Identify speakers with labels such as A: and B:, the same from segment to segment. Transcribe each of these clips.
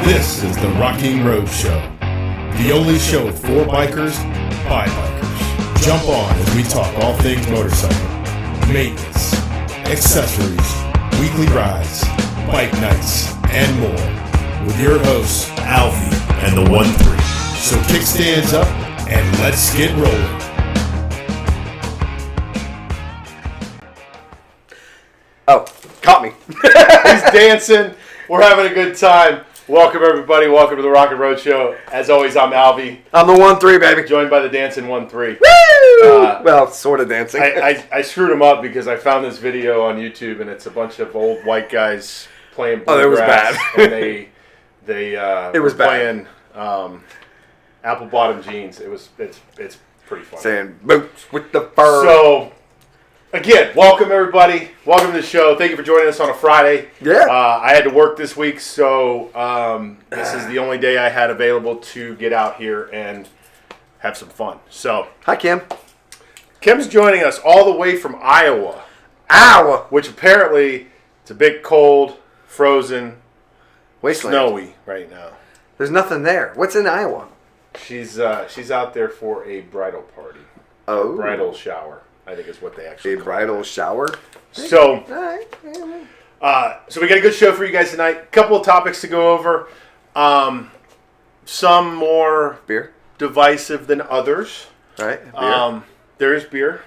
A: This is the Rocking RoadShow, the only show for bikers, by bikers. Jump on as we talk all things motorcycle, maintenance, accessories, weekly rides, bike nights, and more. With your hosts, Alvie and the 1-3. So kickstands up and let's get rolling.
B: Oh, caught me.
C: He's dancing. We're having a good time. Welcome, everybody. Welcome to the Rocking RoadShow. As always, I'm Alvie.
B: I'm the 1-3, baby.
C: Joined by the dancing 1-3.
B: Woo! Well, sort of dancing.
C: I screwed him up because I found this video on YouTube, and it's a bunch of old white guys playing bluegrass.
B: Oh, it was bad.
C: And they
B: was
C: were playing apple bottom jeans. It's pretty funny.
B: Saying boots with the fur.
C: So, again, welcome everybody. Welcome to the show. Thank you for joining us on a Friday.
B: Yeah.
C: I had to work this week, so this is the only day I had available to get out here and have some fun. So,
B: Hi, Kim.
C: Kim's joining us all the way from Iowa.
B: Iowa.
C: Which apparently it's a bit cold, frozen,
B: Wasteland.
C: snowy right now.
B: There's nothing there. What's in Iowa?
C: She's out there for a bridal party.
B: Oh.
C: A bridal shower, I think is what they actually
B: A
C: call
B: bridal
C: it.
B: shower?
C: So,
B: All right.
C: so we got a good show for you guys tonight. Couple of topics to go over. Some more
B: Beer?
C: divisive than others.
B: All right. Beer.
C: There is beer.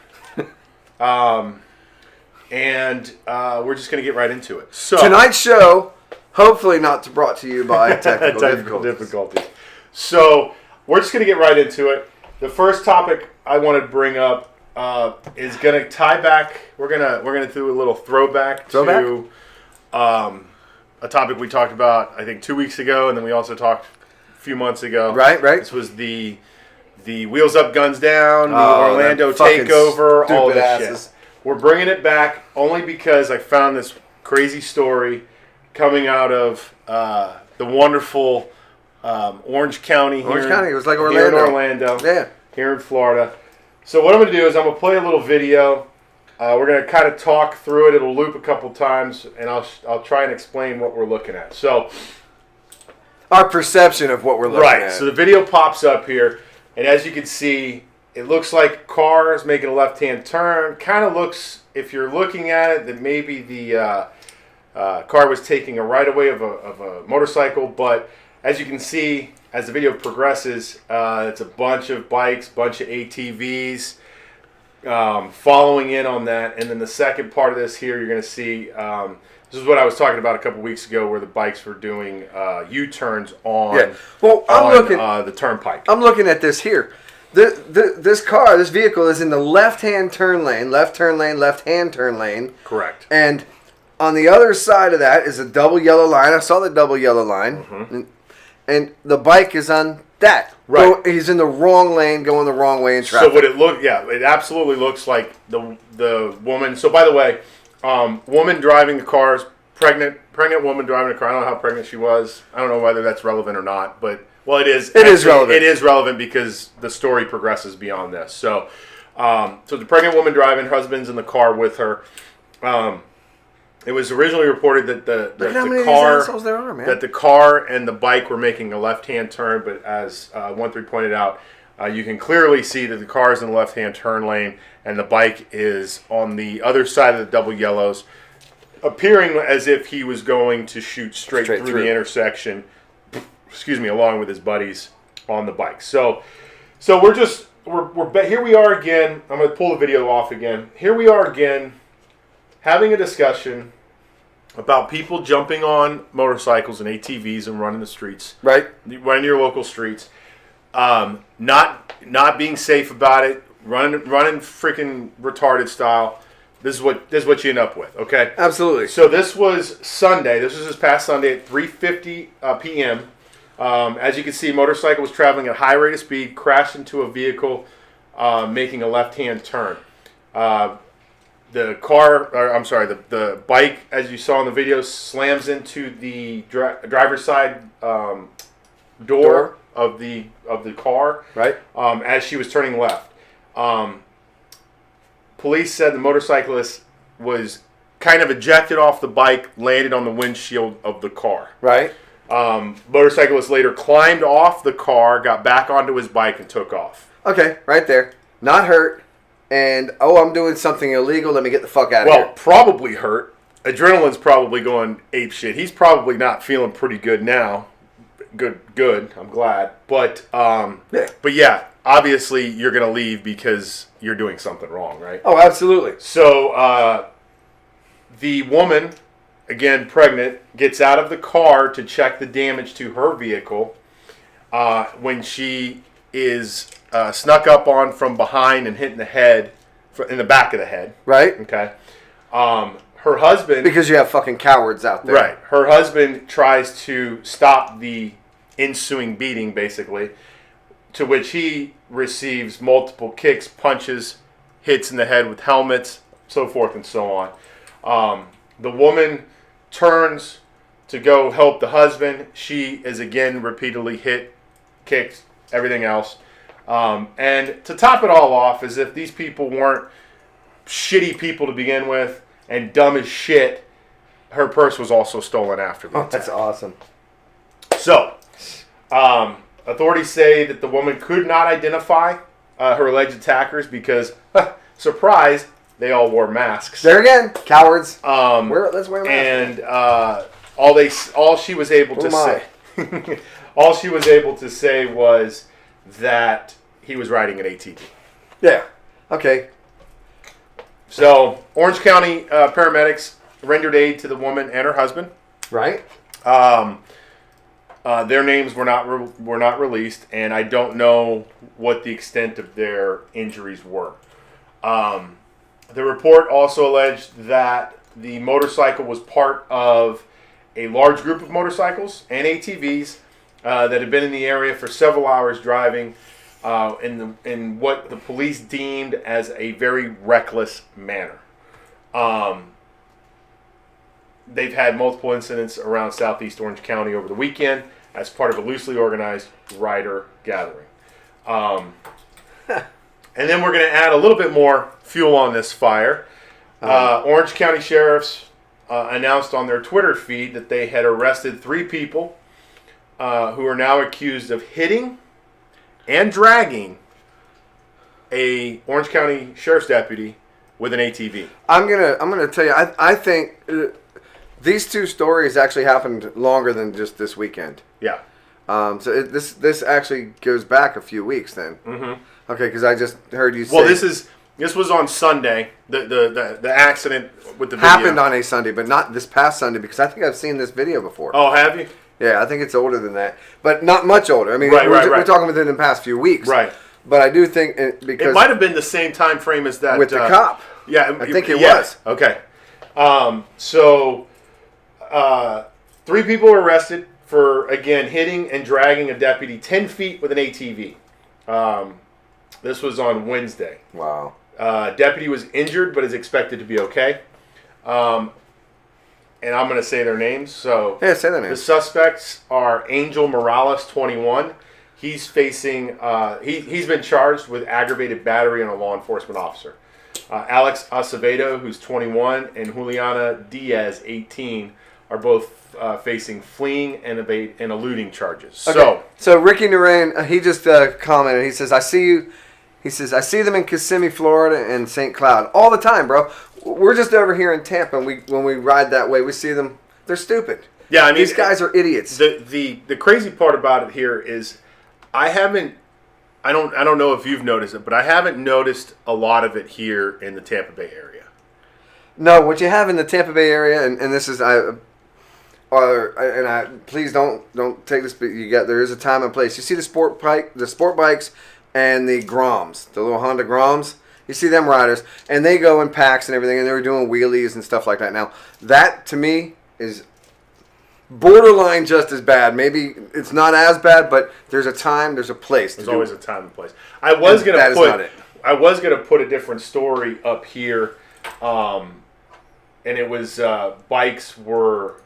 C: And we're just going to get right into it. So
B: Tonight's show, hopefully not brought to you by technical
C: difficulties. So we're just going to get right into it. The first topic I want to bring up is going to tie back. We're gonna do a little throwback to a topic we talked about I think 2 weeks ago, and then we also talked a few months ago.
B: Right.
C: This was the wheels up, guns down, the
B: Oh,
C: Orlando
B: that fucking
C: takeover, all
B: stupid
C: this
B: asses.
C: shit. We're bringing it back only because I found this crazy story coming out of the wonderful Orange County.
B: Orange County. It was like
C: Here in
B: Orlando.
C: Orlando.
B: Yeah.
C: Here in Florida. So what I'm going to do is I'm going to play a little video. We're going to kind of talk through it. It'll loop a couple times, and I'll try and explain what we're looking at. So
B: Our perception of what we're looking at.
C: right. So the video pops up here, and as you can see, it looks like a car is making a left-hand turn. Kind of looks, if you're looking at it, that maybe the car was taking a right-of-way of a motorcycle. But as you can see, as the video progresses, it's a bunch of bikes, bunch of ATVs following in on that. And then the second part of this here, you're going to see, this is what I was talking about a couple weeks ago, where the bikes were doing U-turns on,
B: Well,
C: the turnpike.
B: I'm looking at this here. This vehicle is in the left-hand turn lane, left-hand turn lane.
C: Correct.
B: And on the other side of that is a double yellow line. I saw the double yellow line.
C: Mm-hmm.
B: And the bike is on that.
C: Right.
B: So he's in the wrong lane, going the wrong way in traffic.
C: So what it absolutely looks like the woman. So by the way, woman driving the car is pregnant woman driving the car. I don't know how pregnant she was. I don't know whether that's relevant or not, but well, it is.
B: It is relevant.
C: It is relevant because the story progresses beyond this. So, so the pregnant woman driving, husband's in the car with her. It was originally reported that the car and the bike were making a left-hand turn, but as 1-3 pointed out, you can clearly see that the car is in the left-hand turn lane and the bike is on the other side of the double yellows, appearing as if he was going to shoot straight through the intersection. Along with his buddies on the bike. So we're here we are again. I'm going to pull the video off again. Here we are again, having a discussion about people jumping on motorcycles and ATVs and running the streets,
B: Right.
C: running your local streets, not being safe about it, running freaking retarded style. This is what you end up with. Okay.
B: Absolutely.
C: So this was Sunday. This was this past Sunday at 3:50 p.m. As you can see, motorcycle was traveling at high rate of speed, crashed into a vehicle, making a left-hand turn. The bike, as you saw in the video, slams into the driver's side door of the car.
B: Right.
C: As she was turning left. Police said the motorcyclist was kind of ejected off the bike, landed on the windshield of the car.
B: Right.
C: Motorcyclist later climbed off the car, got back onto his bike, and took off.
B: Okay, right there. Not hurt. And, I'm doing something illegal. Let me get the fuck out of here.
C: Well, probably hurt. Adrenaline's probably going ape shit. He's probably not feeling pretty good now. Good. I'm glad. But yeah, obviously you're going to leave because you're doing something wrong, right?
B: Oh, absolutely.
C: So the woman, again pregnant, gets out of the car to check the damage to her vehicle when she is snuck up on from behind and hit in the head, in the back of the head.
B: Right.
C: Okay. Her husband...
B: Because you have fucking cowards out there.
C: Right. Her husband tries to stop the ensuing beating, basically, to which he receives multiple kicks, punches, hits in the head with helmets, so forth and so on. The woman turns to go help the husband. She is again repeatedly hit, kicked, everything else. And to top it all off, as if these people weren't shitty people to begin with and dumb as shit, her purse was also stolen after the attack.
B: That's awesome.
C: So, authorities say that the woman could not identify her alleged attackers because, surprise, they all wore masks.
B: There again, cowards. Let's wear masks.
C: And all she was able to say, all she was able to say was that he was riding an ATV.
B: Yeah. Okay.
C: So, Orange County paramedics rendered aid to the woman and her husband.
B: Right.
C: Their names were not released, and I don't know what the extent of their injuries were. The report also alleged that the motorcycle was part of a large group of motorcycles and ATVs that had been in the area for several hours driving in what the police deemed as a very reckless manner. They've had multiple incidents around southeast Orange County over the weekend as part of a loosely organized rider gathering. And then we're going to add a little bit more fuel on this fire. Orange County sheriffs announced on their Twitter feed that they had arrested 3 people who are now accused of hitting and dragging a Orange County sheriff's deputy with an ATV. I'm
B: gonna tell you. I think these 2 stories actually happened longer than just this weekend.
C: Yeah.
B: So this actually goes back a few weeks then. Mm-hmm. Okay, because I just heard you say.
C: Well, this was on Sunday. The accident with the video
B: happened on a Sunday, but not this past Sunday because I think I've seen this video before.
C: Oh, have you?
B: Yeah, I think it's older than that, but not much older. I mean,
C: we're
B: talking within the past few weeks.
C: Right.
B: But I do think because
C: it might have been the same time frame as that
B: with the cop.
C: Yeah,
B: I think it was.
C: Okay. So 3 people were arrested for, again, hitting and dragging a deputy 10 feet with an ATV. This was on Wednesday.
B: Wow.
C: Deputy was injured, but is expected to be okay. And I'm going to say their names. So
B: yeah, say their names.
C: The suspects are Angel Morales, 21. He's facing. He's been charged with aggravated battery on a law enforcement officer. Alex Acevedo, who's 21, and Juliana Diaz, 18, are both facing fleeing and eluding charges.
B: Okay. So Ricky Narain, he just commented. He says, "I see you." He says, "I see them in Kissimmee, Florida, and St. Cloud all the time, bro. We're just over here in Tampa, and when we ride that way, we see them. They're stupid.
C: Yeah, I mean,
B: these guys are idiots."
C: The crazy part about it here is, I don't know if you've noticed it, but I haven't noticed a lot of it here in the Tampa Bay area.
B: No, what you have in the Tampa Bay area, and this is please don't take this, but there is a time and place. You see the sport bikes and the Groms, the little Honda Groms. You see them riders, and they go in packs and everything, and they were doing wheelies and stuff like that. Now, that to me is borderline just as bad. Maybe it's not as bad, but there's a time, there's a place.
C: There's always a time and place. I was gonna put a different story up here, and it was bikes were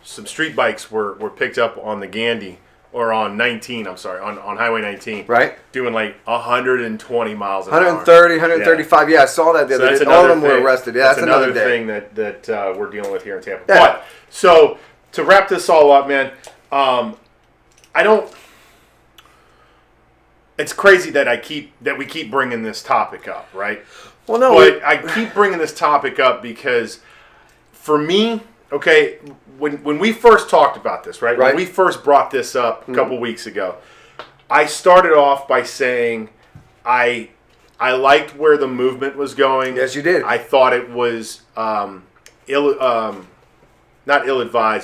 C: some street bikes were picked up on the Gandy. Or on 19, I'm sorry, on Highway 19.
B: Right.
C: Doing like 120 miles an hour.
B: 130, 135. Yeah, I saw that the other day. All of them were arrested. Yeah, that's another
C: thing that we're dealing with here in Tampa.
B: Yeah.
C: But, so to wrap this all up, man, I don't. It's crazy that we keep bringing this topic up, right?
B: Well, no,
C: but I keep bringing this topic up because, for me, okay, when we first talked about this, right? When we first brought this up a couple weeks ago, I started off by saying I liked where the movement was going.
B: Yes, you did.
C: I thought it was not ill-advised,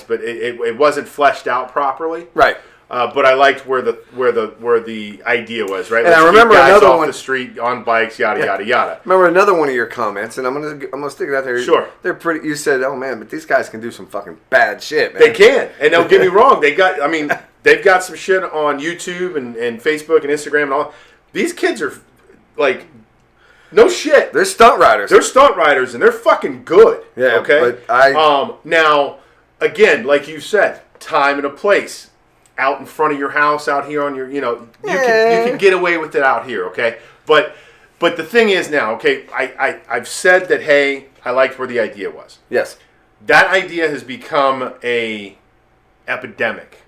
C: but it wasn't fleshed out properly.
B: Right.
C: But I liked where the idea was, right?
B: And
C: Let's
B: I remember
C: keep guys
B: another
C: off
B: one
C: the street on bikes, yada yada yada.
B: Remember another one of your comments, and I'm gonna stick it out there.
C: Sure.
B: They're pretty. You said, "Oh man, but these guys can do some fucking bad shit, man."
C: They can, and don't get me wrong. They've got some shit on YouTube and Facebook and Instagram and all. These kids are like, no shit.
B: They're stunt riders.
C: They're stunt riders, and they're fucking good.
B: Yeah.
C: Okay.
B: But
C: now, again, like you said, time and a place. Out in front of your house, out here on your, you can get away with it out here, okay? But the thing is now, okay, I've said that, hey, I liked where the idea was.
B: Yes.
C: That idea has become a epidemic.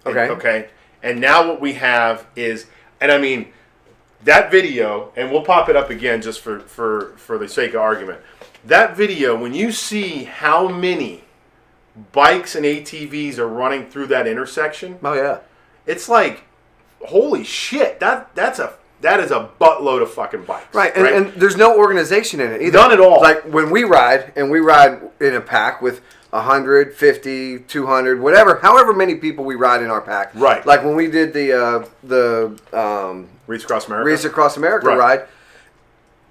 B: Okay.
C: Okay. And now what we have is, and I mean, that video, and we'll pop it up again just for the sake of argument. That video, when you see how many bikes and ATVs are running through that intersection.
B: Oh yeah,
C: it's like, holy shit! That is a buttload of fucking bikes.
B: Right, and there's no organization in it either.
C: None at all.
B: Like when we ride, and we ride in a pack with 150, 200, whatever, however many people we ride in our pack.
C: Right.
B: Like when we did the
C: Race Across America.
B: Race Across America ride,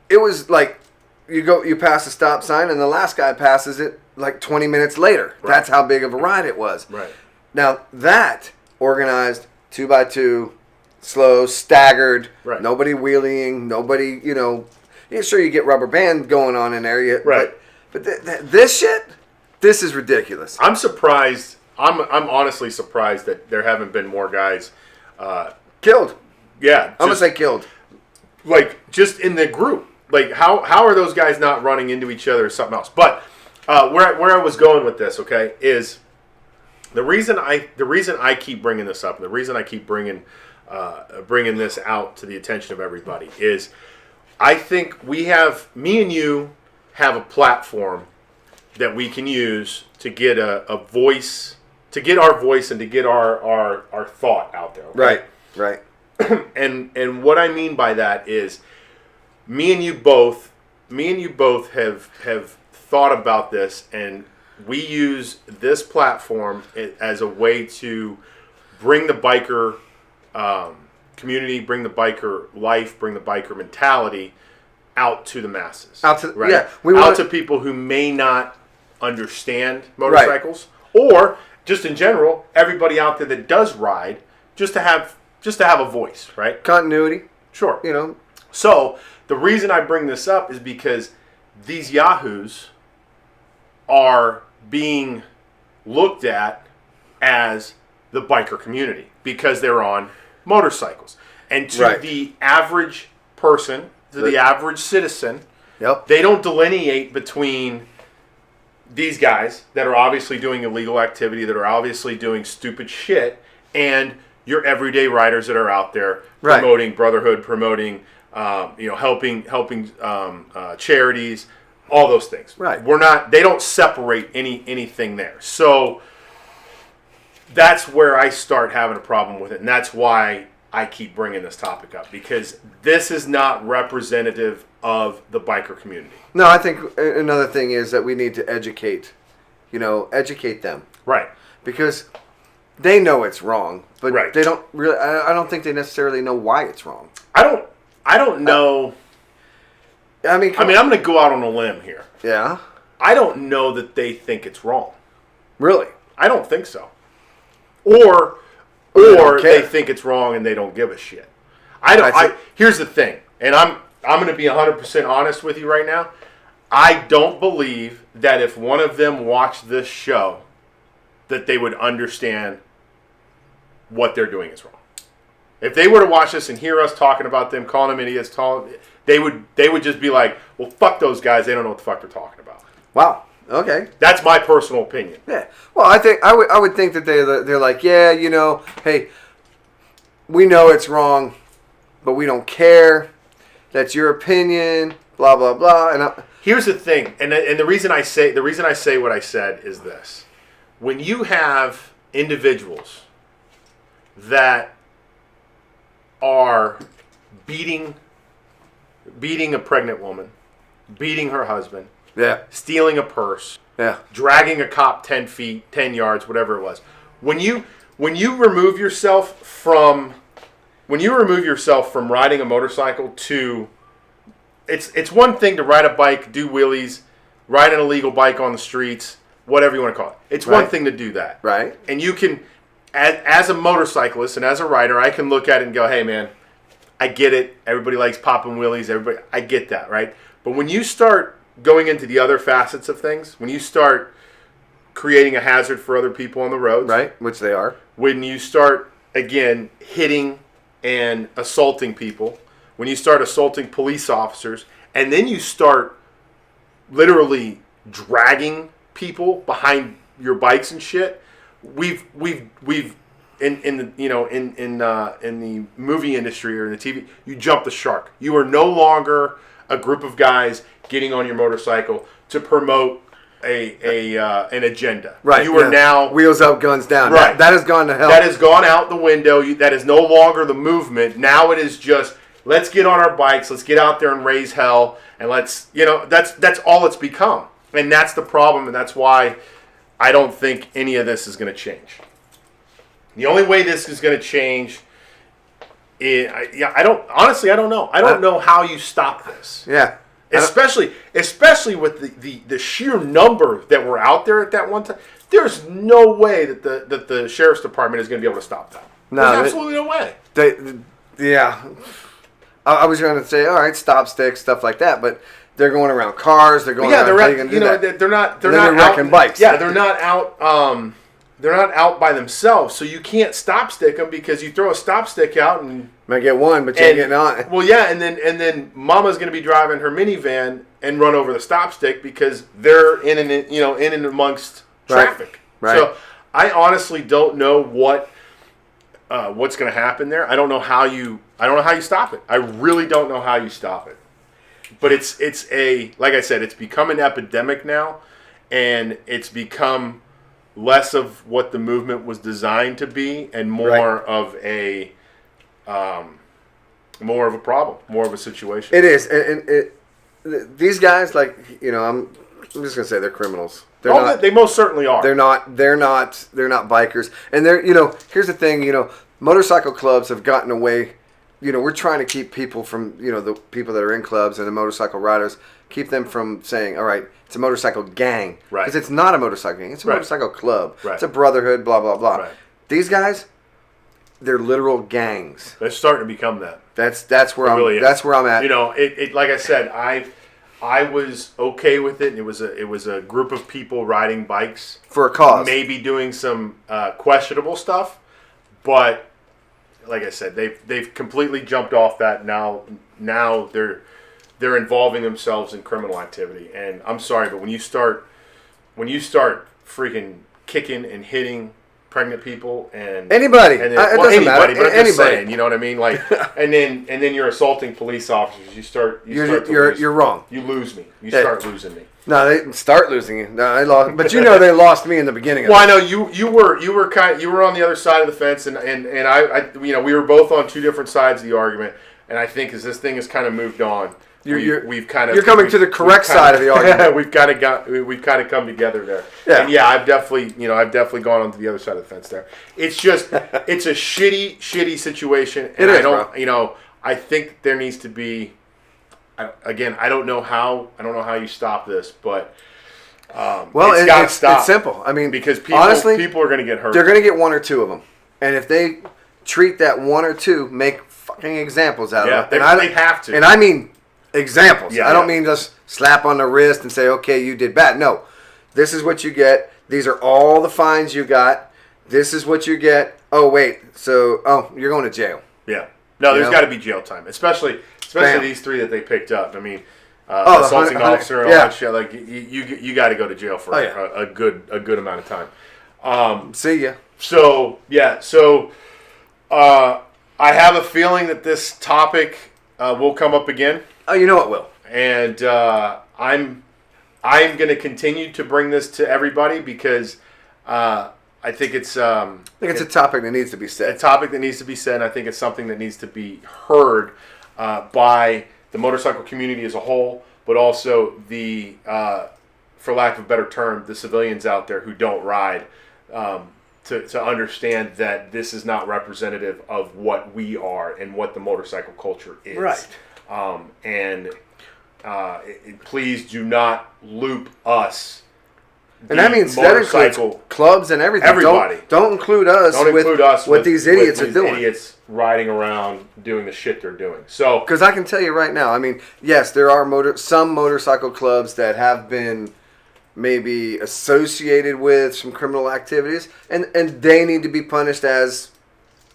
B: it was like you pass a stop sign, and the last guy passes it like 20 minutes later. Right. That's how big of a ride it was.
C: Right.
B: Now, that organized 2x2, slow, staggered, nobody wheeling, nobody, sure you get rubber band going on in there.
C: Right.
B: But this shit, this is ridiculous.
C: I'm surprised. I'm honestly surprised that there haven't been more guys
B: killed.
C: Yeah.
B: I'm going to say killed.
C: Like, just in the group. Like, how are those guys not running into each other or something else? But where I was going with this, okay, is the reason I keep bringing this up, and the reason I keep bringing this out to the attention of everybody is, I think me and you have a platform that we can use to get a voice, to get our voice and to get our thought out there. Okay?
B: Right.
C: And what I mean by that is, me and you both have thought about this, and we use this platform as a way to bring the biker community, bring the biker life, bring the biker mentality out to the masses. Out to people who may not understand motorcycles, or just in general, everybody out there that does ride, just to have a voice, right?
B: Continuity.
C: Sure. So the reason I bring this up is because these yahoos are being looked at as the biker community because they're on motorcycles. And to the average person, to the average citizen, they don't delineate between these guys that are obviously doing illegal activity, that are obviously doing stupid shit, and your everyday riders that are out there promoting brotherhood, promoting helping charities, all those things.
B: Right.
C: They don't separate anything there. So that's where I start having a problem with it, and that's why I keep bringing this topic up, because this is not representative of the biker community.
B: No, I think another thing is that we need to educate them. Right. Because they know it's wrong, but they don't really. I don't think they necessarily know why it's wrong.
C: I don't know. I'm going to go out on a limb here.
B: Yeah.
C: I don't know that they think it's wrong.
B: Really?
C: I don't think so. Or they think it's wrong and they don't give a shit. Here's the thing, and I'm going to be 100% honest with you right now. I don't believe that if one of them watched this show, that they would understand what they're doing is wrong. If they were to watch this and hear us talking about them, calling them idiots, they would just be like, well, fuck those guys. They don't know what the fuck they're talking about.
B: Wow. Okay.
C: That's my personal opinion.
B: Yeah. Well, I would think that they're like, yeah, hey, we know it's wrong, but we don't care. That's your opinion. Blah blah blah. And
C: here's the thing, and the reason I say what I said is this: when you have individuals that are beating a pregnant woman, beating her husband, stealing a purse, dragging a cop 10 feet, 10 yards, whatever it was. When you remove yourself from riding a motorcycle to, it's one thing to ride a bike, do wheelies, ride an illegal bike on the streets, whatever you want to call it. It's one thing to do that.
B: Right.
C: And you can, as a motorcyclist and as a rider, I can look at it and go, hey man, I get it. Everybody likes popping wheelies. I get that, right? But when you start going into the other facets of things, when you start creating a hazard for other people on the roads,
B: right, which they are,
C: when you start again hitting and assaulting people, when you start assaulting police officers, and then you start literally dragging people behind your bikes and shit, we've in the movie industry or in the TV, you jump the shark. You are no longer a group of guys getting on your motorcycle to promote an agenda.
B: Right.
C: You are now
B: wheels up, guns down.
C: Right.
B: That has gone to hell.
C: That has gone out the window. That is no longer the movement. Now it is just, let's get on our bikes, let's get out there and raise hell, and that's all it's become. And that's the problem, and that's why I don't think any of this is going to change. The only way this is going to change I don't know. I don't know how you stop this.
B: Yeah.
C: Especially with the sheer number that were out there at that one time. There's no way that the sheriff's department is going to be able to stop that.
B: No,
C: there's absolutely no way.
B: I was going to say, all right, stop sticks, stuff like that, but they're going around cars. They're going.
C: Yeah,
B: around,
C: they're not
B: wrecking
C: out,
B: bikes.
C: Yeah, they're not out. They're not out by themselves, so you can't stop stick them because you throw a stop stick out and
B: might get one, but you ain't getting on.
C: Well, yeah, and then Mama's going to be driving her minivan and run over the stop stick because they're in and amongst traffic.
B: Right.
C: So I honestly don't know what's going to happen there. I don't know how you stop it. I really don't know how you stop it. But it's like I said, it's become an epidemic now, and it's become less of what the movement was designed to be, and more of a problem, more of a situation.
B: It is, and these guys, like I'm just gonna say they're criminals.
C: They most certainly are.
B: They're not bikers, and here's the thing. Motorcycle clubs have gotten away. We're trying to keep people from the people that are in clubs and the motorcycle riders, keep them from saying, all right, it's a motorcycle gang.
C: Right.
B: Because it's not a motorcycle gang. It's a motorcycle club.
C: Right.
B: It's a brotherhood, blah, blah, blah.
C: Right.
B: These guys, they're literal gangs.
C: They're starting to become that.
B: That's where I'm at. It
C: like I said, I was okay with it. It was a group of people riding bikes
B: for a cause.
C: Maybe doing some questionable stuff, but like I said, they've completely jumped off that. Now they're involving themselves in criminal activity, and I'm sorry, but when you start freaking kicking and hitting pregnant people and
B: anybody,
C: and then,
B: it doesn't
C: anybody,
B: matter.
C: but I'm
B: anybody.
C: just saying, you know what I mean? Like, and then you're assaulting police officers.
B: You're wrong.
C: You lose me. You start losing me.
B: No, they start losing you. No, they lost, but they lost me in the beginning.
C: Well, I know you were on the other side of the fence, and I we were both on two different sides of the argument, and I think as this thing has kind of moved on, you're
B: coming to the correct side of the argument.
C: we've kind of come together there.
B: Yeah.
C: And I've definitely gone on to the other side of the fence there. It's just it's a shitty situation, and I think there needs to be. Again, I don't know how you stop this, but it's got to stop.
B: It's simple. I mean,
C: because people are going to get hurt.
B: They're going to get one or two of them, and if they treat that one or two, make fucking examples out of them.
C: They have to.
B: And I mean examples.
C: Yeah,
B: I don't mean just slap on the wrist and say, "Okay, you did bad." No, this is what you get. These are all the fines you got. This is what you get. Oh wait, you're going to jail.
C: Yeah. No, there's got to be jail time, especially these three that they picked up. I mean, assaulting officer and all that shit. Like you got to go to jail for a good amount of time.
B: See ya.
C: So yeah, I have a feeling that this topic will come up again.
B: Oh, you know it will.
C: And I'm going to continue to bring this to everybody because I think it's a
B: topic that needs to be said.
C: A topic that needs to be said. And I think it's something that needs to be heard by the motorcycle community as a whole, but also the, for lack of a better term, the civilians out there who don't ride. To understand that this is not representative of what we are and what the motorcycle culture is.
B: Right.
C: Please do not loop us.
B: And that means that includes clubs and everything.
C: Everybody.
B: Don't include us with what these idiots are doing.
C: Idiots riding around doing the shit they're doing. So,
B: because I can tell you right now, I mean, yes, there are some motorcycle clubs that have been maybe associated with some criminal activities, and they need to be punished as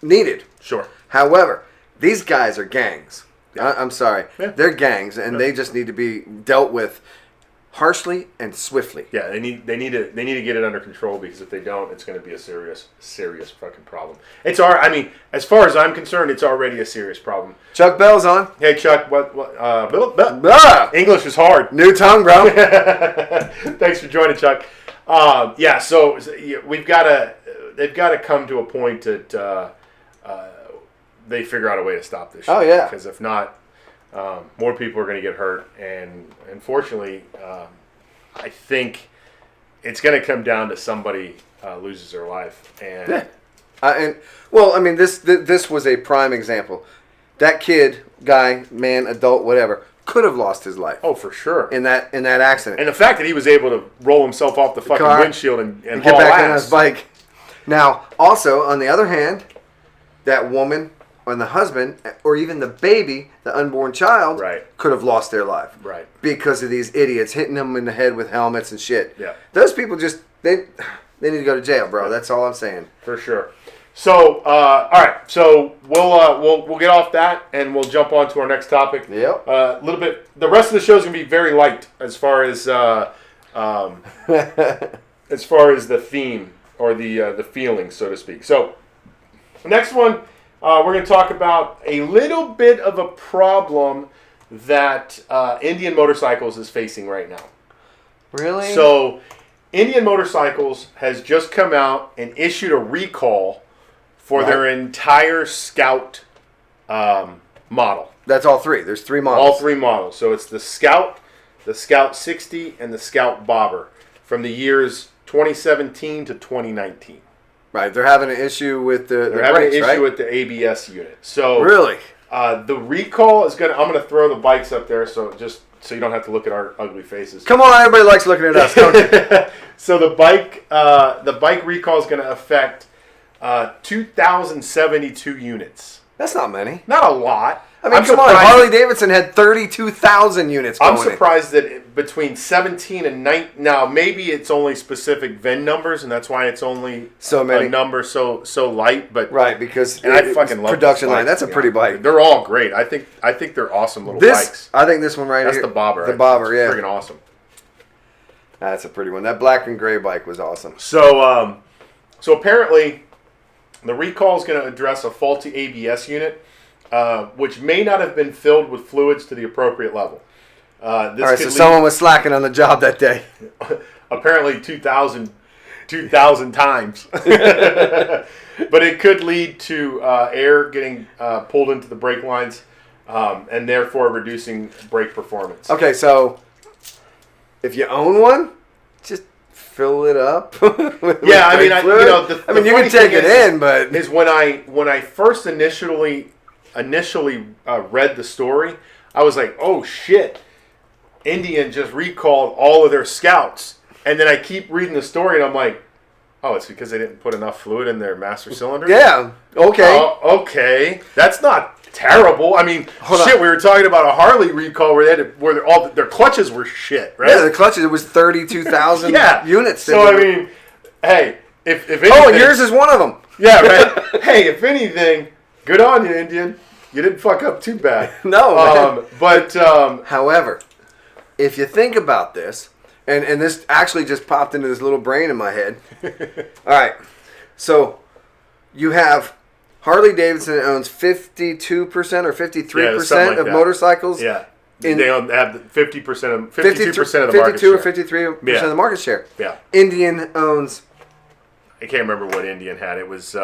B: needed.
C: Sure.
B: However, these guys are gangs. I'm sorry.
C: Yeah.
B: They're gangs, and they just need to be dealt with harshly and swiftly.
C: Yeah, they need to get it under control, because if they don't, it's going to be a serious fucking problem. I mean, as far as I'm concerned, it's already a serious problem.
B: Chuck Bell's on.
C: Hey Chuck, English is hard.
B: New tongue, bro.
C: Thanks for joining, Chuck. So they've got to come to a point that they figure out a way to stop this shit.
B: Oh yeah.
C: Because if not, more people are going to get hurt, and unfortunately, I think it's going to come down to somebody loses their life. And
B: this was a prime example. That kid, guy, man, adult, whatever, could have lost his life.
C: Oh, for sure.
B: In that accident.
C: And the fact that he was able to roll himself off the fucking windshield and
B: get back on his bike. Now, also on the other hand, that woman, and the husband, or even the baby, the unborn child, could have lost their life.
C: Right.
B: Because of these idiots hitting them in the head with helmets and shit.
C: Yeah.
B: Those people just, they need to go to jail, bro. That's all I'm saying.
C: For sure. So, all right. So we'll get off that, and we'll jump on to our next topic.
B: Yep.
C: A little bit. The rest of the show is going to be very light as far as the theme or the feeling, so to speak. So, the next one. We're going to talk about a little bit of a problem that Indian Motorcycles is facing right now.
B: Really?
C: So, Indian Motorcycles has just come out and issued a recall for their entire Scout model.
B: That's all three. There's three models.
C: All three models. So, it's the Scout 60, and the Scout Bobber from the years 2017 to 2019.
B: Right, they're having an issue with the
C: They're having
B: brakes,
C: an issue with the ABS unit. So
B: really,
C: the recall is I'm gonna throw the bikes up there, so you don't have to look at our ugly faces.
B: Come on, everybody likes looking at us, don't you?
C: So the bike recall is gonna affect 2,072 units.
B: That's not many.
C: Not a lot.
B: I mean, come on. Harley Davidson had 32,000 units going.
C: I'm surprised that between 17 and 19... Now, maybe it's only specific VIN numbers, and that's why it's only
B: so many.
C: A number so light. But
B: right, because
C: I fucking love
B: production line. That's a pretty bike.
C: They're all great. I think they're awesome little bikes.
B: I think this one right here.
C: That's the Bobber.
B: The Bobber, yeah.
C: Freaking awesome.
B: That's a pretty one. That black and gray bike was awesome.
C: So apparently, the recall is going to address a faulty ABS unit. Which may not have been filled with fluids to the appropriate level.
B: All right, so someone was slacking on the job that day.
C: Apparently 2,000 times. But it could lead to air getting pulled into the brake lines and therefore reducing brake performance.
B: Okay, so if you own one, just fill it up. with
C: yeah, I mean,
B: you can take it in, but
C: is when I first initially read the story, I was like, oh shit, Indian just recalled all of their Scouts. And then I keep reading the story and I'm like, oh, it's because they didn't put enough fluid in their master cylinder?
B: Yeah, okay.
C: Okay. That's not terrible. I mean, we were talking about a Harley recall where all their clutches were shit, right?
B: Yeah, the clutches, it was 32,000 units.
C: So, I mean, hey, if anything...
B: Oh, and yours is one of them.
C: Yeah, right. Hey, if anything... Good on you, Indian. You didn't fuck up too bad.
B: No.
C: But
B: however, if you think about this, and this actually just popped into this little brain in my head. All right, so you have Harley Davidson owns 52% or 53% of motorcycles.
C: Yeah. They have 50% of 52% of the market
B: 52
C: share.
B: or 53% of the market share.
C: Yeah.
B: Indian owns.
C: I can't remember what Indian had. It was.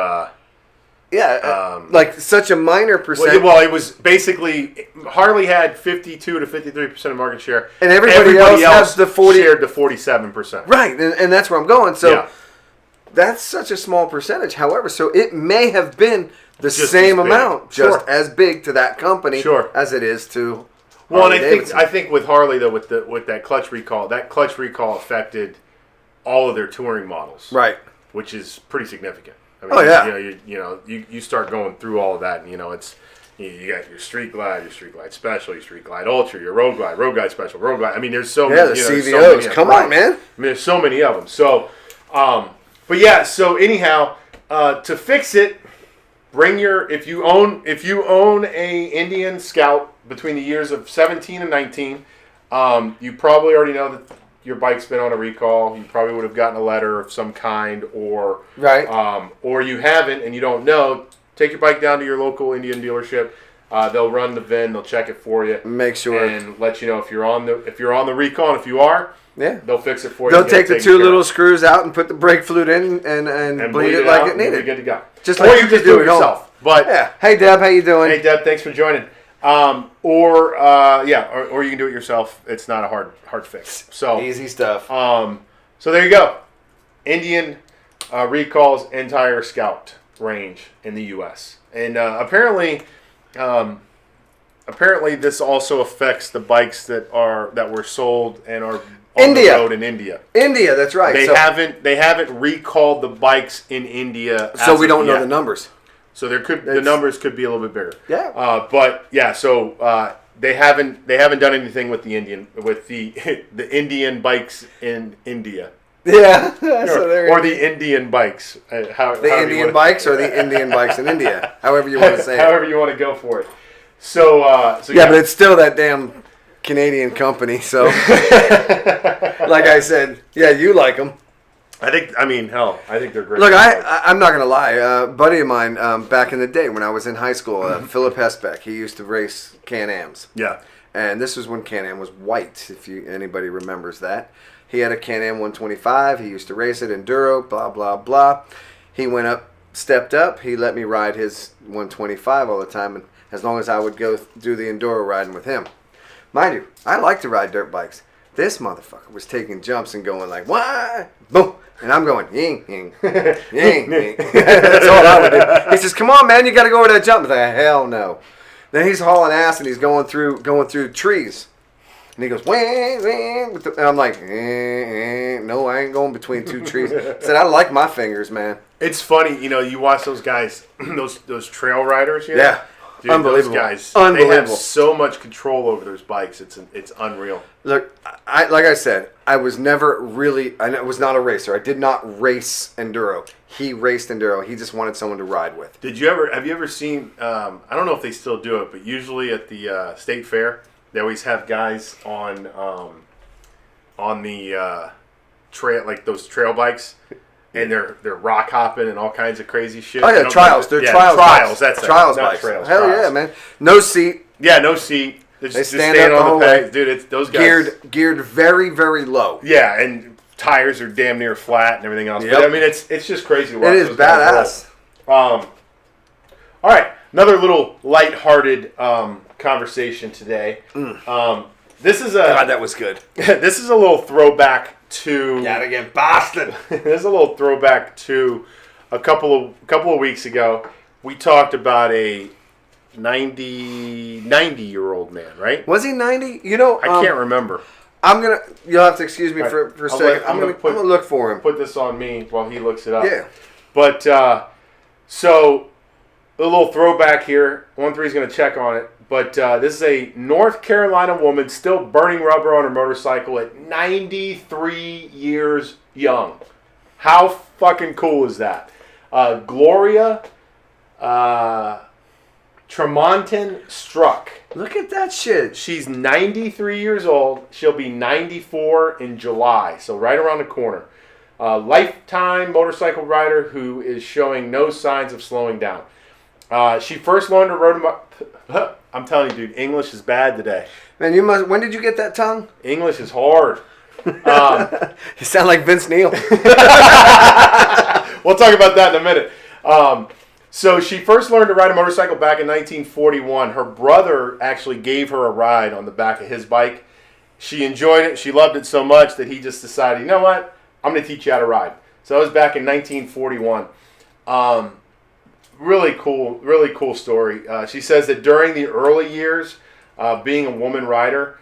B: Like such a minor percent.
C: Well, it was basically Harley had 52 to 53% of market share,
B: and everybody else has the 40
C: shared the 47%.
B: Right, and that's where I'm going. So that's such a small percentage. However, so it may have been the same amount, just as big to that company as it is to.
C: Well, and I think with Harley though, with that clutch recall affected all of their touring models,
B: right?
C: Which is pretty significant. I mean, you start going through all of that, and it's you got your Street Glide Special, your Street Glide Ultra, your Road Glide Special, Road Glide. I mean, there's so many.
B: The CVOs. Come on, man.
C: I mean, there's so many of them. So, but yeah. So anyhow, to fix it, bring if you own a Indian Scout between the years of 17 and 19, you probably already know that your bike's been on a recall. You probably would have gotten a letter of some kind, or or you haven't and you don't know. Take your bike down to your local Indian dealership. They'll run the VIN. They'll check it for you.
B: Make sure
C: and let you know if you're on the recall. And if you are, they'll fix it for you.
B: They'll take the two little screws out and put the brake fluid in and bleed it like it needed.
C: You're good to go.
B: Just like you just do it yourself.
C: But
B: hey Deb, how you doing?
C: Hey Deb, thanks for joining. Or you can do it yourself. It's not a hard fix. So
B: easy stuff.
C: So there you go. Indian recalls entire Scout range in the U.S. And apparently this also affects the bikes that were sold and are on the road in India.
B: India, that's right.
C: They haven't recalled the bikes in India,
B: so we don't know the numbers.
C: So the numbers could be a little bit bigger.
B: Yeah.
C: So they haven't done anything with the Indian bikes in India.
B: Yeah.
C: Or the Indian bikes.
B: The Indian bikes or the Indian bikes in India. However you want to say it.
C: However you want to go for it. So
B: but it's still that damn Canadian company. So like I said, you like them.
C: I think they're great.
B: Look, I'm not going to lie. A buddy of mine, back in the day when I was in high school, Philip Hesbeck, he used to race Can-Ams.
C: Yeah.
B: And this was when Can-Am was white, if anybody remembers that. He had a Can-Am 125. He used to race it, enduro, blah, blah, blah. He stepped up. He let me ride his 125 all the time, and as long as I would go do the enduro riding with him. Mind you, I like to ride dirt bikes. This motherfucker was taking jumps and going like, why? Boom. And I'm going, ying, ying, ying, ying. That's all I would do. He says, come on, man, you got to go over that jump. I'm like, hell no. Then he's hauling ass and he's going through trees. And he goes, wing, wing. And I'm like, no, I ain't going between two trees. I said, I like my fingers, man.
C: It's funny, you watch those guys, those trail riders.
B: Yeah.
C: Dude,
B: unbelievable.
C: Those guys, they have so much control over those bikes. It's unreal.
B: Look, like I said, I was never really. I was not a racer. I did not race enduro. He raced enduro. He just wanted someone to ride with.
C: Have you ever seen? I don't know if they still do it, but usually at the state fair, they always have guys on the trail, like those trail bikes. And they're rock hopping and all kinds of crazy shit.
B: Oh yeah, trials. They're trials.
C: Trials. That's
B: trials
C: not
B: bikes.
C: Trails.
B: Hell
C: trials.
B: Yeah, man. No seat.
C: Yeah, no seat.
B: They stand up
C: on
B: the whole
C: pegs.
B: way.
C: Dude, it's those guys
B: geared very, very low.
C: Yeah, and tires are damn near flat and everything else.
B: Yep.
C: But I mean, it's just crazy to watch.
B: It is badass.
C: All right, another little lighthearted conversation today. This is
B: God, that was good.
C: This is a little throwback to.
B: Got again, Boston.
C: There's a little throwback to a couple of weeks ago. We talked about a 90-year-old man, right?
B: Was he 90?
C: I can't remember.
B: You'll have to excuse me for a second. I'm gonna look for him.
C: Put this on me while he looks it up.
B: Yeah.
C: But so a little throwback here. 1-3's going to check on it. But this is a North Carolina woman still burning rubber on her motorcycle at 93 years young. How fucking cool is that? Gloria Tremonton Struck
B: Look at that shit.
C: She's 93 years old. She'll be 94 in July, so right around the corner. Lifetime motorcycle rider who is showing no signs of slowing down. She first learned to ride. I'm telling you, dude, English is bad today.
B: Man, you must. When did you get that tongue?
C: English is hard.
B: You sound like Vince Neil.
C: We'll talk about that in a minute. So she first learned to ride a motorcycle back in 1941. Her brother actually gave her a ride on the back of his bike. She enjoyed it. She loved it so much that he just decided, you know what? I'm going to teach you how to ride. So that was back in 1941. Really cool story. She says that during the early years of being a woman rider,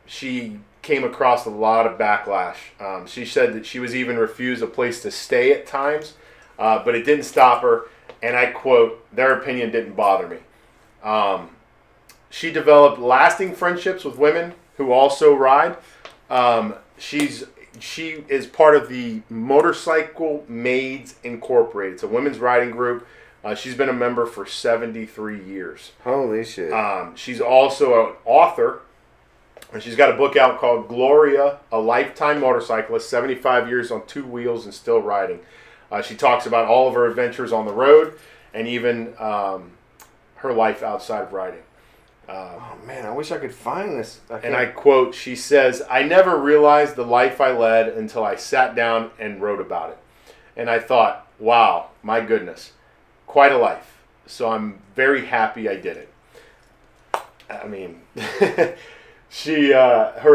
C: she came across a lot of backlash. She said that she was even refused a place to stay at times, but it didn't stop her. And I quote, their opinion didn't bother me. She developed lasting friendships with women who also ride. She is part of the Motorcycle Maids Incorporated. It's a women's riding group. She's been a member for 73 years.
B: Holy shit.
C: She's also an author. And she's got a book out called Gloria, a Lifetime Motorcyclist, 75 years on two wheels and still riding. She talks about all of her adventures on the road and even her life outside of riding.
B: Oh, man, I wish I could find this.
C: And I quote, she says, I never realized the life I led until I sat down and wrote about it. And I thought, wow, my goodness, quite a life. So I'm very happy I did it. I mean, her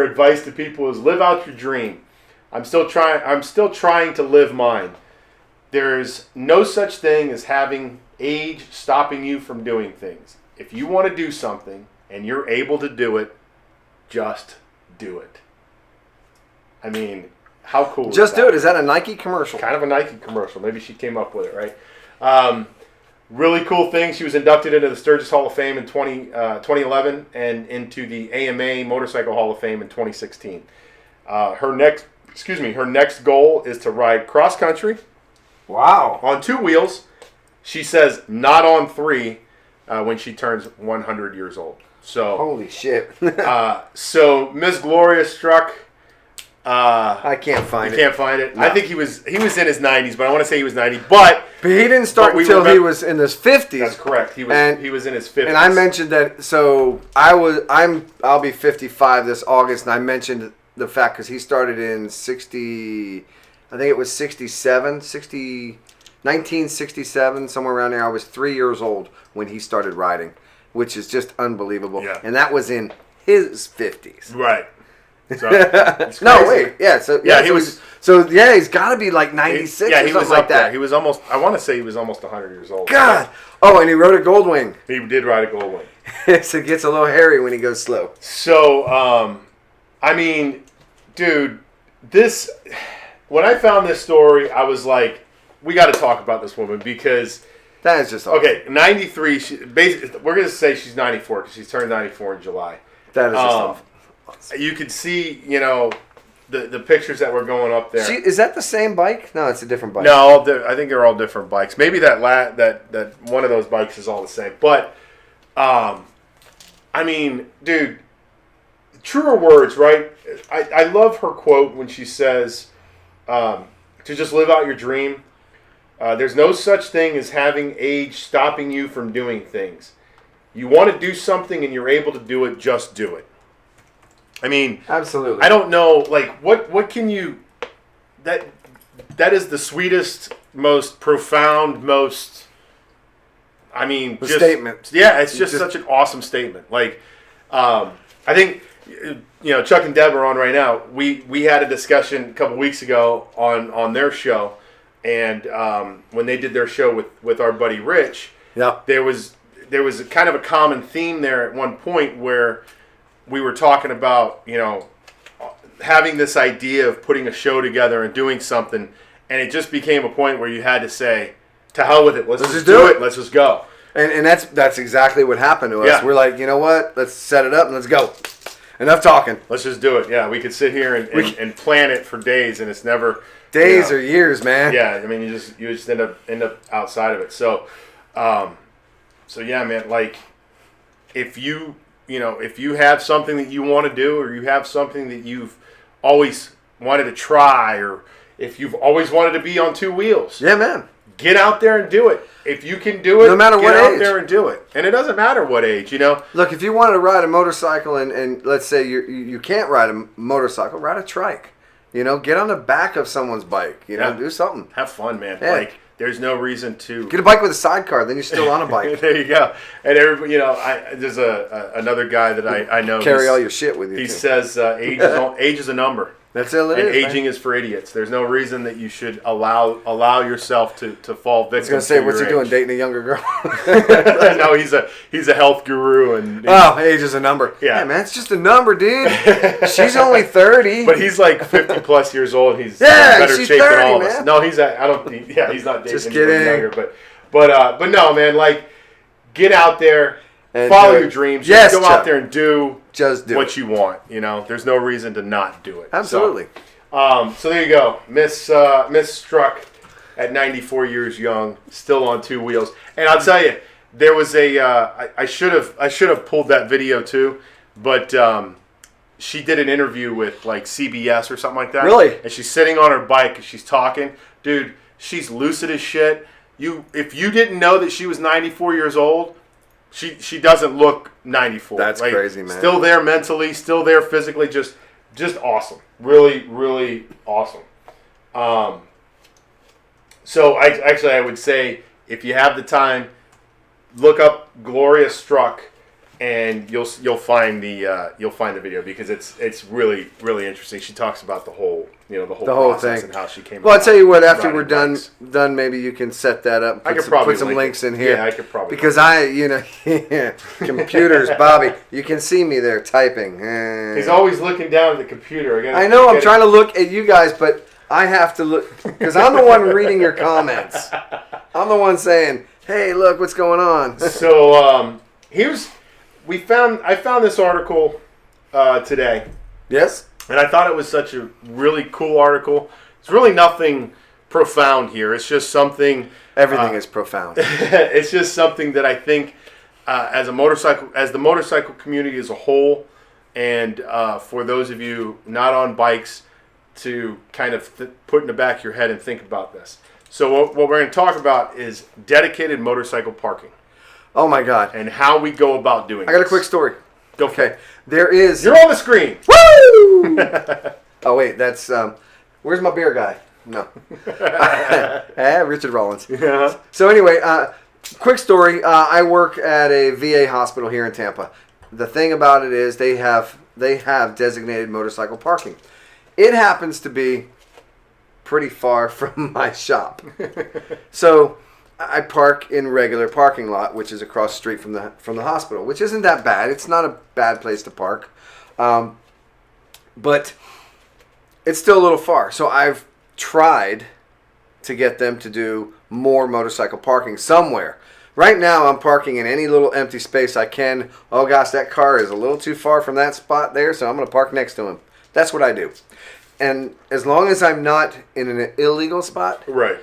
C: advice to people is live out your dream. I'm still trying to live mine. There's no such thing as having age stopping you from doing things. If you want to do something and you're able to do it, just do it. I mean, how cool
B: Just
C: is that?
B: do it. Is that a Nike commercial?
C: Kind of a Nike commercial. Maybe she came up with it, right? Really cool thing. She was inducted into the Sturgis Hall of Fame in 2011 and into the AMA Motorcycle Hall of Fame in 2016. Her next goal is to ride cross country.
B: Wow.
C: On two wheels. She says not on three when she turns 100 years old. So
B: holy shit.
C: So Miss Gloria struck.
B: I can't find it.
C: You can't find it?
B: No.
C: I think he was in his 90s, but I want to say he was 90. But
B: he didn't start until he was in his 50s.
C: That's correct. He was in his 50s.
B: And I mentioned that. So I'll be 55 this August, and I mentioned the fact because he started in 60. I think it was 1967, somewhere around there. I was 3 years old when he started riding, which is just unbelievable.
C: Yeah.
B: And that was in his 50s.
C: Right. So,
B: no, wait. Yeah. So
C: yeah, he was.
B: So yeah, he's got to be like 96
C: Yeah,
B: or
C: he
B: something
C: was up
B: like that.
C: there. He was almost. I want to say he was almost 100 years old.
B: God. Oh, and he rode a Goldwing.
C: He did ride a Goldwing.
B: So it gets a little hairy when he goes slow.
C: So, I mean, dude, this. When I found this story, I was like, we got to talk about this woman because
B: that is just awesome.
C: Okay, 93. We're gonna say she's 94 because she's turned 94 in July.
B: That is just awesome.
C: You could see, the pictures that were going up there.
B: Is that the same bike? No, it's a different bike.
C: No, I think they're all different bikes. Maybe that one of those bikes is all the same. But, I mean, dude, truer words, right? I love her quote when she says, to just live out your dream. There's no such thing as having age stopping you from doing things. You want to do something and you're able to do it, just do it. I mean,
B: absolutely.
C: I don't know, like, what can you, that is the sweetest, most profound, most, I mean,
B: the statement.
C: Yeah, it's just such an awesome statement. Like, I think, Chuck and Deb are on right now. We had a discussion a couple weeks ago on their show, and when they did their show with our buddy Rich,
B: yeah,
C: there was a kind of a common theme there at one point where we were talking about, having this idea of putting a show together and doing something, and it just became a point where you had to say, to hell with it, let's just do it, let's just go.
B: And that's exactly what happened to us.
C: Yeah.
B: We're like, you know what, let's set it up and let's go. Enough talking.
C: Let's just do it. Yeah, we could sit here and plan it for days, and it's never
B: days or years, man.
C: Yeah, I mean, you just end up outside of it. So yeah, man, like if you have something that you want to do, or you have something that you've always wanted to try, or if you've always wanted to be on two wheels,
B: yeah, man,
C: get out there and do it. If you can do it,
B: no matter what age,
C: get out there and do it. And it doesn't matter what age,
B: Look, if you wanted to ride a motorcycle, and let's say you can't ride a motorcycle, ride a trike. Get on the back of someone's bike. Do something.
C: Have fun, man.
B: Yeah.
C: Like, there's no reason to
B: get a bike with a sidecar. Then you're still on a bike.
C: There you go. And everybody, there's another guy that I know.
B: Carry all your shit with you.
C: He says age is a number.
B: That's all it
C: and
B: is.
C: Aging is for idiots. There's no reason that you should allow yourself to fall victim. I was
B: gonna say, what's he doing, dating a younger girl?
C: No, he's a health guru, and
B: age is a number.
C: Yeah,
B: man, it's just a number, dude. She's only 30,
C: but he's like 50 plus years old. He's
B: better shape
C: 30,
B: than
C: all of
B: man.
C: us. No, he's he's not dating
B: just
C: anybody younger, but no, man, like, get out there. And follow your dreams.
B: Yes,
C: go out there and do what you want. There's no reason to not do it.
B: Absolutely.
C: So there you go, Miss Struck at 94 years young, still on two wheels. And I'll tell you, there was I should have pulled that video too, but she did an interview with like CBS or something like that.
B: Really?
C: And she's sitting on her bike and she's talking, dude. She's lucid as shit. If you didn't know that she was 94 years old. She doesn't look 94.
B: That's crazy, man.
C: Still there mentally, still there physically, just awesome. Really, really awesome. So I would say, if you have the time, look up Gloria Struck, and you'll find the video, because it's really, really interesting. She talks about the whole process
B: thing
C: and how she came.
B: Well, I'll tell you what. After we're done, maybe you can set that up.
C: I could probably
B: put some links in here.
C: Yeah, I could probably.
B: Because computers, Bobby. You can see me there typing.
C: He's always looking down at the computer.
B: I know. I'm trying to look at you guys, but I have to look because I'm the one reading your comments. I'm the one saying, "Hey, look, what's going on?"
C: So I found this article today.
B: Yes.
C: And I thought it was such a really cool article. It's really nothing profound here. It's just something.
B: Everything is profound.
C: It's just something that I think, as the motorcycle community as a whole, and for those of you not on bikes, to kind of put in the back of your head and think about this. So what we're going to talk about is dedicated motorcycle parking.
B: Oh my God!
C: And how we go about doing.
B: I got a quick story.
C: Go for it.
B: There is.
C: You're on the screen.
B: Woo! Oh wait, that's where's my beer guy? No. Richard Rollins.
C: Yeah.
B: So anyway, quick story. I work at a VA hospital here in Tampa. The thing about it is they have designated motorcycle parking. It happens to be pretty far from my shop. So I park in regular parking lot, which is across the street from the hospital, which isn't that bad. It's not a bad place to park, but it's still a little far. So I've tried to get them to do more motorcycle parking somewhere. Right now, I'm parking in any little empty space I can. Oh gosh, that car is a little too far from that spot there, so I'm going to park next to him. That's what I do. And as long as I'm not in an illegal spot,
C: right.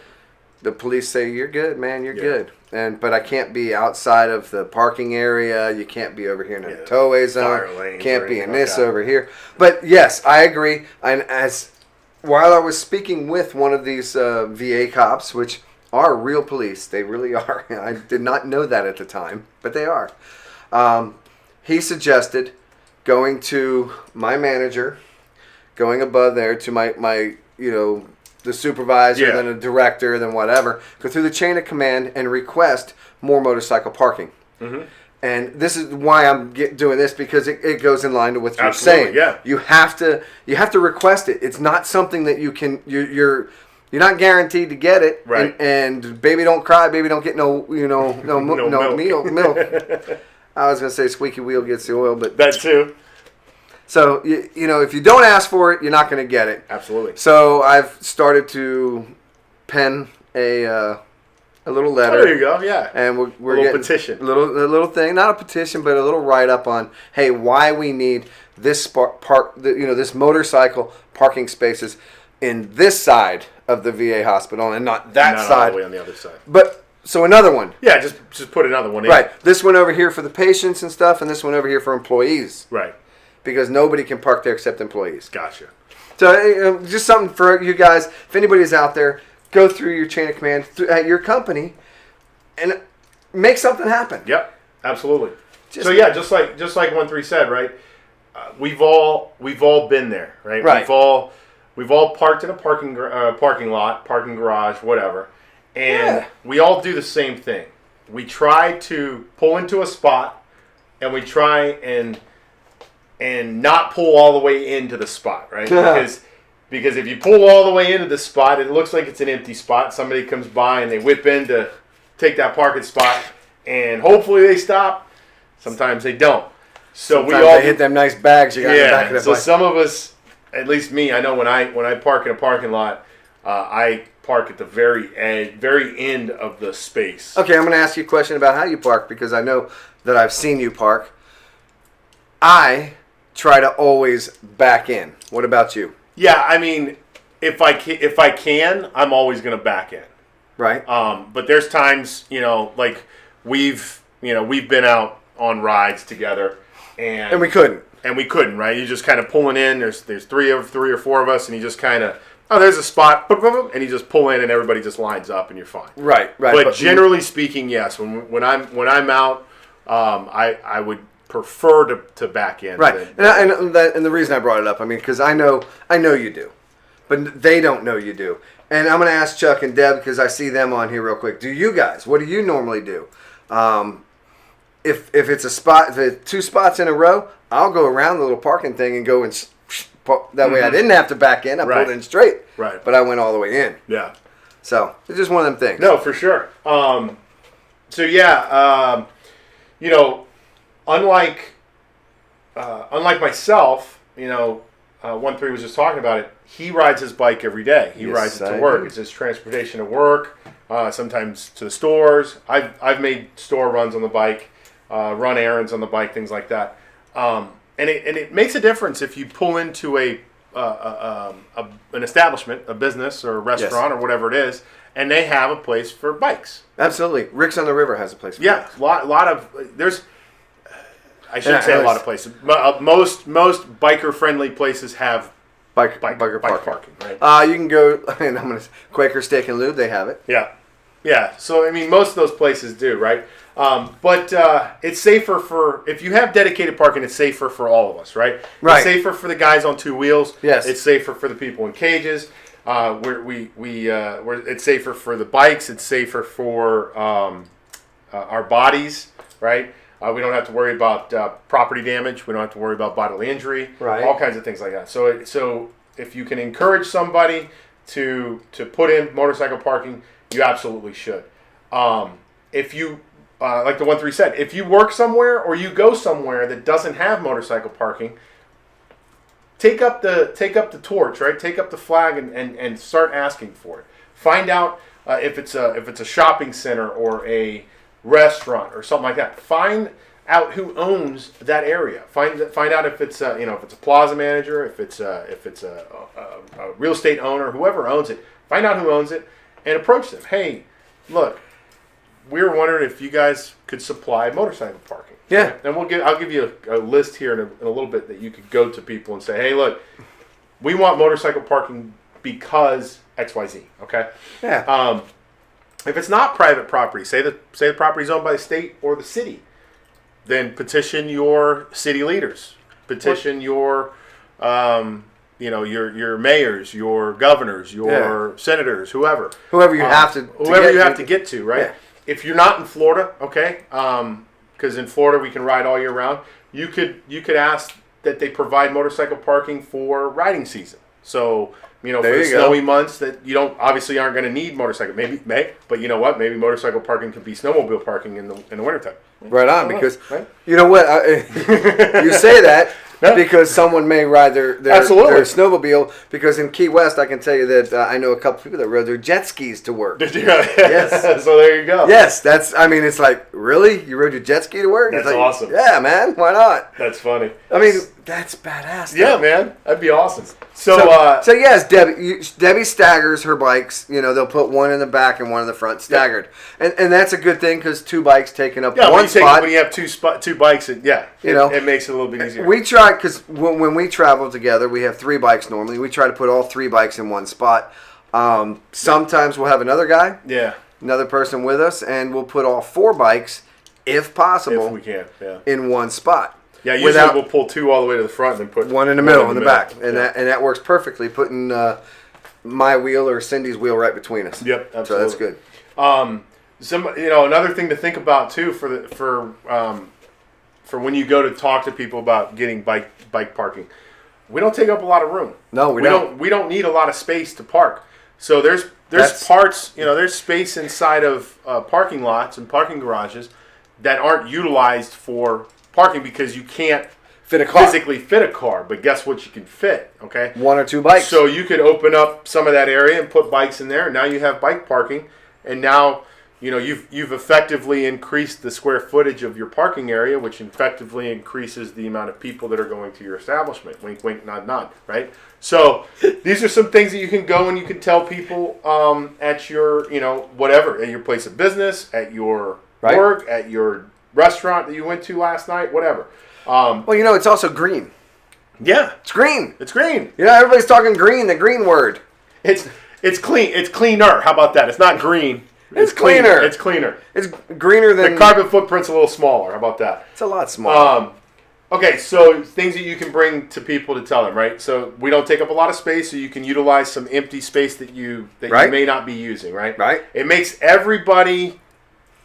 B: The police say, you're good, man, you're good. But I can't be outside of the parking area. You can't be over here in the towaway zone. Can't be in this over here. But yes, I agree. And while I was speaking with one of these VA cops, which are real police, they really are. I did not know that at the time, but they are. He suggested going to my manager, going above there to my the supervisor, then a director, then whatever, go through the chain of command and request more motorcycle parking. Mm-hmm. And this is why I'm doing this, because it goes in line to what you're saying.
C: Yeah.
B: You have to request it. It's not something that you can you're not guaranteed to get it.
C: Right.
B: And baby don't cry, baby don't get no milk. I was gonna say squeaky wheel gets the oil, but
C: that too.
B: So, if you don't ask for it, you're not going to get it.
C: Absolutely.
B: So, I've started to pen a little letter.
C: Oh, there you go, yeah.
B: And we're
C: getting
B: getting
C: petition.
B: A little thing, not a petition, but a little write-up on, hey, why we need this this motorcycle parking spaces in this side of the VA hospital and not that side.
C: All the way on the other side.
B: But So another one.
C: Yeah, just put another one in.
B: Right. This one over here for the patients and stuff, and this one over here for employees.
C: Right.
B: Because nobody can park there except employees.
C: Gotcha.
B: So just something for you guys. If anybody's out there, go through your chain of command at your company and make something happen.
C: Yep. Absolutely. So yeah, just like 1-3 said, right? We've all been there, right?
B: Right.
C: We've all parked in a parking lot, parking garage, whatever, and we all do the same thing. We try to pull into a spot, and we try and not pull all the way into the spot, right? Because if you pull all the way into the spot, it looks like it's an empty spot. Somebody comes by and they whip in to take that parking spot, and hopefully they stop. Sometimes they don't. So
B: sometimes
C: we all
B: hit them nice bags you got in the back of the
C: so
B: bike.
C: some of us, at least me, I know when I park in a parking lot, I park at the very end of the space.
B: Okay, I'm going to ask you a question about how you park because I know that I've seen you park. I try to always back in. What about you?
C: Yeah, I mean, if I can, I'm always going to back in.
B: Right.
C: But there's times, like we've been out on rides together, and
B: we couldn't.
C: And we couldn't, right? You just kind of pulling in. There's three or four of us, and you just kind of, there's a spot, and you just pull in, and everybody just lines up, and you're fine.
B: Right.
C: But generally speaking, yes. When I'm out, I would prefer to back in.
B: Right. And the reason I brought it up, I mean, because I know you do, but they don't know you do. And I'm going to ask Chuck and Deb because I see them on here real quick. Do you guys? What do you normally do? If it's a spot, if it's 2 spots in a row, I'll go around the little parking thing and go and that way I didn't have to back in. I pulled in straight.
C: Right.
B: But I went all the way in.
C: Yeah.
B: So it's just one of them things.
C: No, for sure. Unlike myself, 1-3 was just talking about it. He rides his bike every day. He rides it to work. It's his transportation to work. Sometimes to the stores. I've made store runs on the bike, run errands on the bike, things like that. And it makes a difference if you pull into an establishment, a business or a restaurant or whatever it is, and they have a place for bikes.
B: Absolutely, Rick's on the River has a place for bikes.
C: lot of there's. I shouldn't say a lot of places. Most biker friendly places have
B: biker
C: parking. Right.
B: You can go, and I'm gonna Quaker Steak and Lube. They have it.
C: Yeah. So I mean, most of those places do, right? But it's safer if you have dedicated parking. It's safer for all of us, right?
B: Right.
C: It's safer for the guys on 2 wheels.
B: Yes.
C: It's safer for the people in cages. It's safer for the bikes. It's safer for our bodies, right? We don't have to worry about property damage. We don't have to worry about bodily injury.
B: Right.
C: All kinds of things like that. So if you can encourage somebody to put in motorcycle parking, you absolutely should. If you like the 1-3 said, if you work somewhere or you go somewhere that doesn't have motorcycle parking, take up the torch, right? Take up the flag and start asking for it. Find out if it's a shopping center or a restaurant or something like that. Find out who owns that area. Find out if it's if it's a plaza manager, if it's a real estate owner, whoever owns it. Find out who owns it and approach them. Hey, look, we were wondering if you guys could supply motorcycle parking.
B: Yeah.
C: And I'll give you a list here in a little bit that you could go to people and say, hey, look, we want motorcycle parking because XYZ. Okay.
B: Yeah.
C: If it's not private property, say the property is owned by the state or the city, then petition your city leaders, petition your mayors, your governors, your senators, whoever
B: you have to
C: get to, right?
B: Yeah.
C: If you're not in Florida, okay, because in Florida we can ride all year round. You could ask that they provide motorcycle parking for riding season. So. For the snowy months that you aren't going to need motorcycle. But you know what? Maybe motorcycle parking could be snowmobile parking in the wintertime.
B: Right on, because you know what? You say that, because someone may ride their snowmobile. Because in Key West, I can tell you that I know a couple people that rode their jet skis to work.
C: Yes. So there you go.
B: Yes, it's like, really? You rode your jet ski to work?
C: That's
B: like,
C: awesome.
B: Yeah, man. Why not?
C: That's funny.
B: I mean, that's badass.
C: Yeah, man. That'd be awesome. So
B: yes, Debbie staggers her bikes. They'll put one in the back and one in the front, staggered, and that's a good thing because 2 bikes taking up one spot.
C: When you have two bikes, it makes it a little bit easier.
B: We try because when we travel together, we have 3 bikes normally. We try to put all 3 bikes in one spot. Sometimes we'll have another guy, another person with us, and we'll put all 4 bikes, if possible,
C: if we can,
B: in one spot.
C: Yeah, usually we'll pull 2 all the way to the front and then put
B: one in the middle, in the back, and that works perfectly. Putting my wheel or Cindy's wheel right between us.
C: Yep, absolutely.
B: So that's good.
C: Another thing to think about too for when you go to talk to people about getting bike parking, we don't take up a lot of room.
B: No, we don't.
C: We don't need a lot of space to park. So there's parts, there's space inside of parking lots and parking garages that aren't utilized for parking because you can't physically fit a car. But guess what? You can fit, okay?
B: 1 or 2 bikes.
C: So you could open up some of that area and put bikes in there. And now you have bike parking, and now you've effectively increased the square footage of your parking area, which effectively increases the amount of people that are going to your establishment. Wink, wink, nod, nod. Right. So these are some things that you can go and you can tell people at your whatever, at your place of business, at your work, at your restaurant that you went to last night, whatever.
B: It's also green.
C: Yeah,
B: it's green.
C: It's green.
B: Everybody's talking green. The green word.
C: It's clean. It's cleaner. How about that? It's not green.
B: It's cleaner.
C: It's cleaner.
B: It's greener than
C: the carbon footprint's a little smaller. How about that?
B: It's a lot smaller.
C: Okay, so things that you can bring to people to tell them, right? So we don't take up a lot of space, so you can utilize some empty space that you may not be using, right?
B: Right.
C: It makes everybody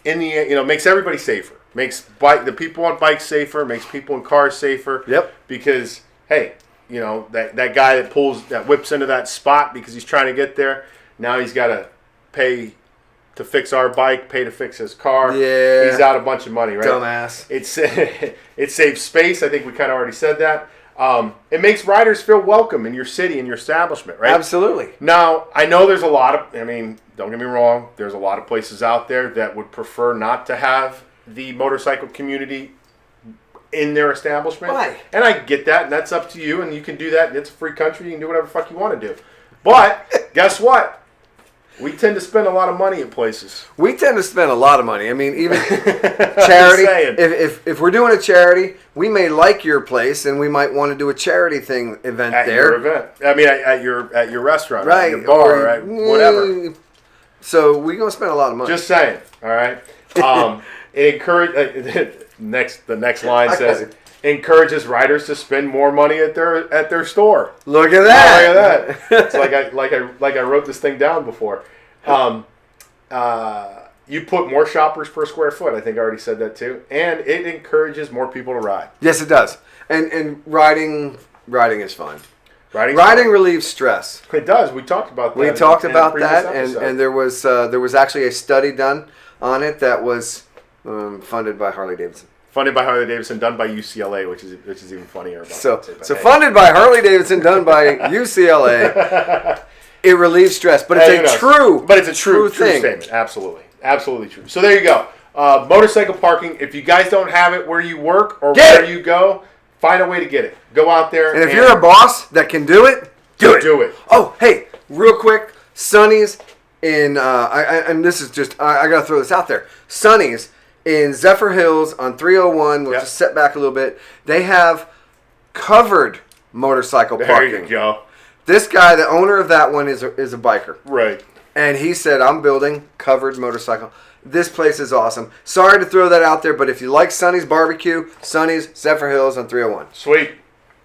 C: makes everybody safer. Makes the people on bikes safer. Makes people in cars safer.
B: Yep.
C: Because hey, that guy that whips into that spot because he's trying to get there. Now he's got to pay to fix our bike, pay to fix his car.
B: Yeah.
C: He's out a bunch of money, right?
B: Dumbass.
C: It saves space. I think we kind of already said that. It makes riders feel welcome in your city, in your establishment, right?
B: Absolutely.
C: Now, I know there's a lot of, don't get me wrong, there's a lot of places out there that would prefer not to have the motorcycle community in their establishment.
B: Why?
C: And I get that, and that's up to you, and you can do that, and it's a free country, you can do whatever the fuck you want to do. But, guess what? We tend to spend a lot of money at places.
B: We tend to spend a lot of money. Even charity. If we're doing a charity, we may like your place, and we might want to do a charity event
C: at
B: there.
C: Your event. At your restaurant,
B: right?
C: At your bar, right? Whatever.
B: So we're gonna spend a lot of money.
C: Just saying. All right. It the next line says encourages riders to spend more money at their store.
B: Look at that!
C: Look at that! It's like I wrote this thing down before. You put more shoppers per square foot. I think I already said that too, and it encourages more people to ride.
B: Yes, it does. And riding is fun.
C: Riding
B: relieves stress.
C: It does. We talked about that.
B: We talked about that, and there was actually a study done on it that was funded by Harley Davidson.
C: Funded by Harley Davidson, done by UCLA, which is even funnier.
B: Funded by Harley Davidson, done by UCLA. It relieves stress, but it's a true thing.
C: Statement. Absolutely true. So there you go. Motorcycle parking. If you guys don't have it where you work or where you go, find a way to get it. Go out there.
B: And if you're a boss that can do it, do it. Oh, hey, real quick, Sonny's in and this is just I gotta throw this out there. Sonny's in Zephyr Hills on 301, we'll just set back a little bit. They have covered motorcycle parking.
C: There you go.
B: This guy, the owner of that one, is a biker.
C: Right.
B: And he said, I'm building covered motorcycle. This place is awesome. Sorry to throw that out there, but if you like Sonny's Barbecue, Sonny's Zephyr Hills on 301.
C: Sweet.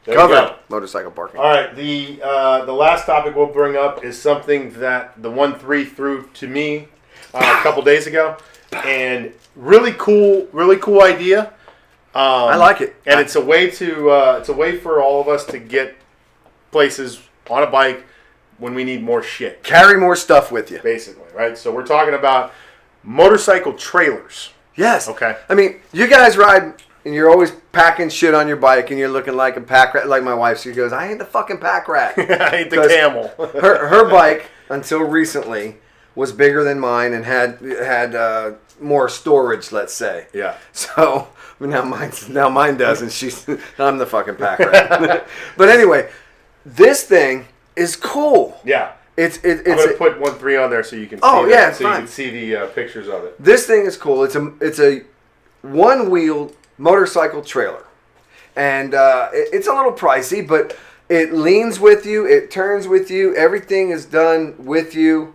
C: There
B: covered motorcycle parking.
C: All right. The last topic we'll bring up is something that the 1-3 threw to me a couple days ago. And really cool idea.
B: I like it,
C: and it's a way for all of us to get places on a bike when we need more shit.
B: Carry more stuff with you,
C: basically, right? So we're talking about motorcycle trailers.
B: Yes.
C: Okay.
B: You guys ride and you're always packing shit on your bike, and you're looking like a pack rat, like my wife. She goes, "I ain't the fucking pack rat."
C: I ain't the camel.
B: her bike until recently was bigger than mine and had more storage, let's say.
C: Yeah.
B: So now mine does, and I'm the fucking pack rat. But anyway, this thing is cool.
C: Yeah.
B: I'm
C: gonna put 1.3 on there so you can.
B: Oh
C: see
B: yeah,
C: so
B: fine.
C: you can see the pictures of it.
B: This thing is cool. It's a one-wheel motorcycle trailer, and it's a little pricey, but it leans with you, it turns with you, everything is done with you,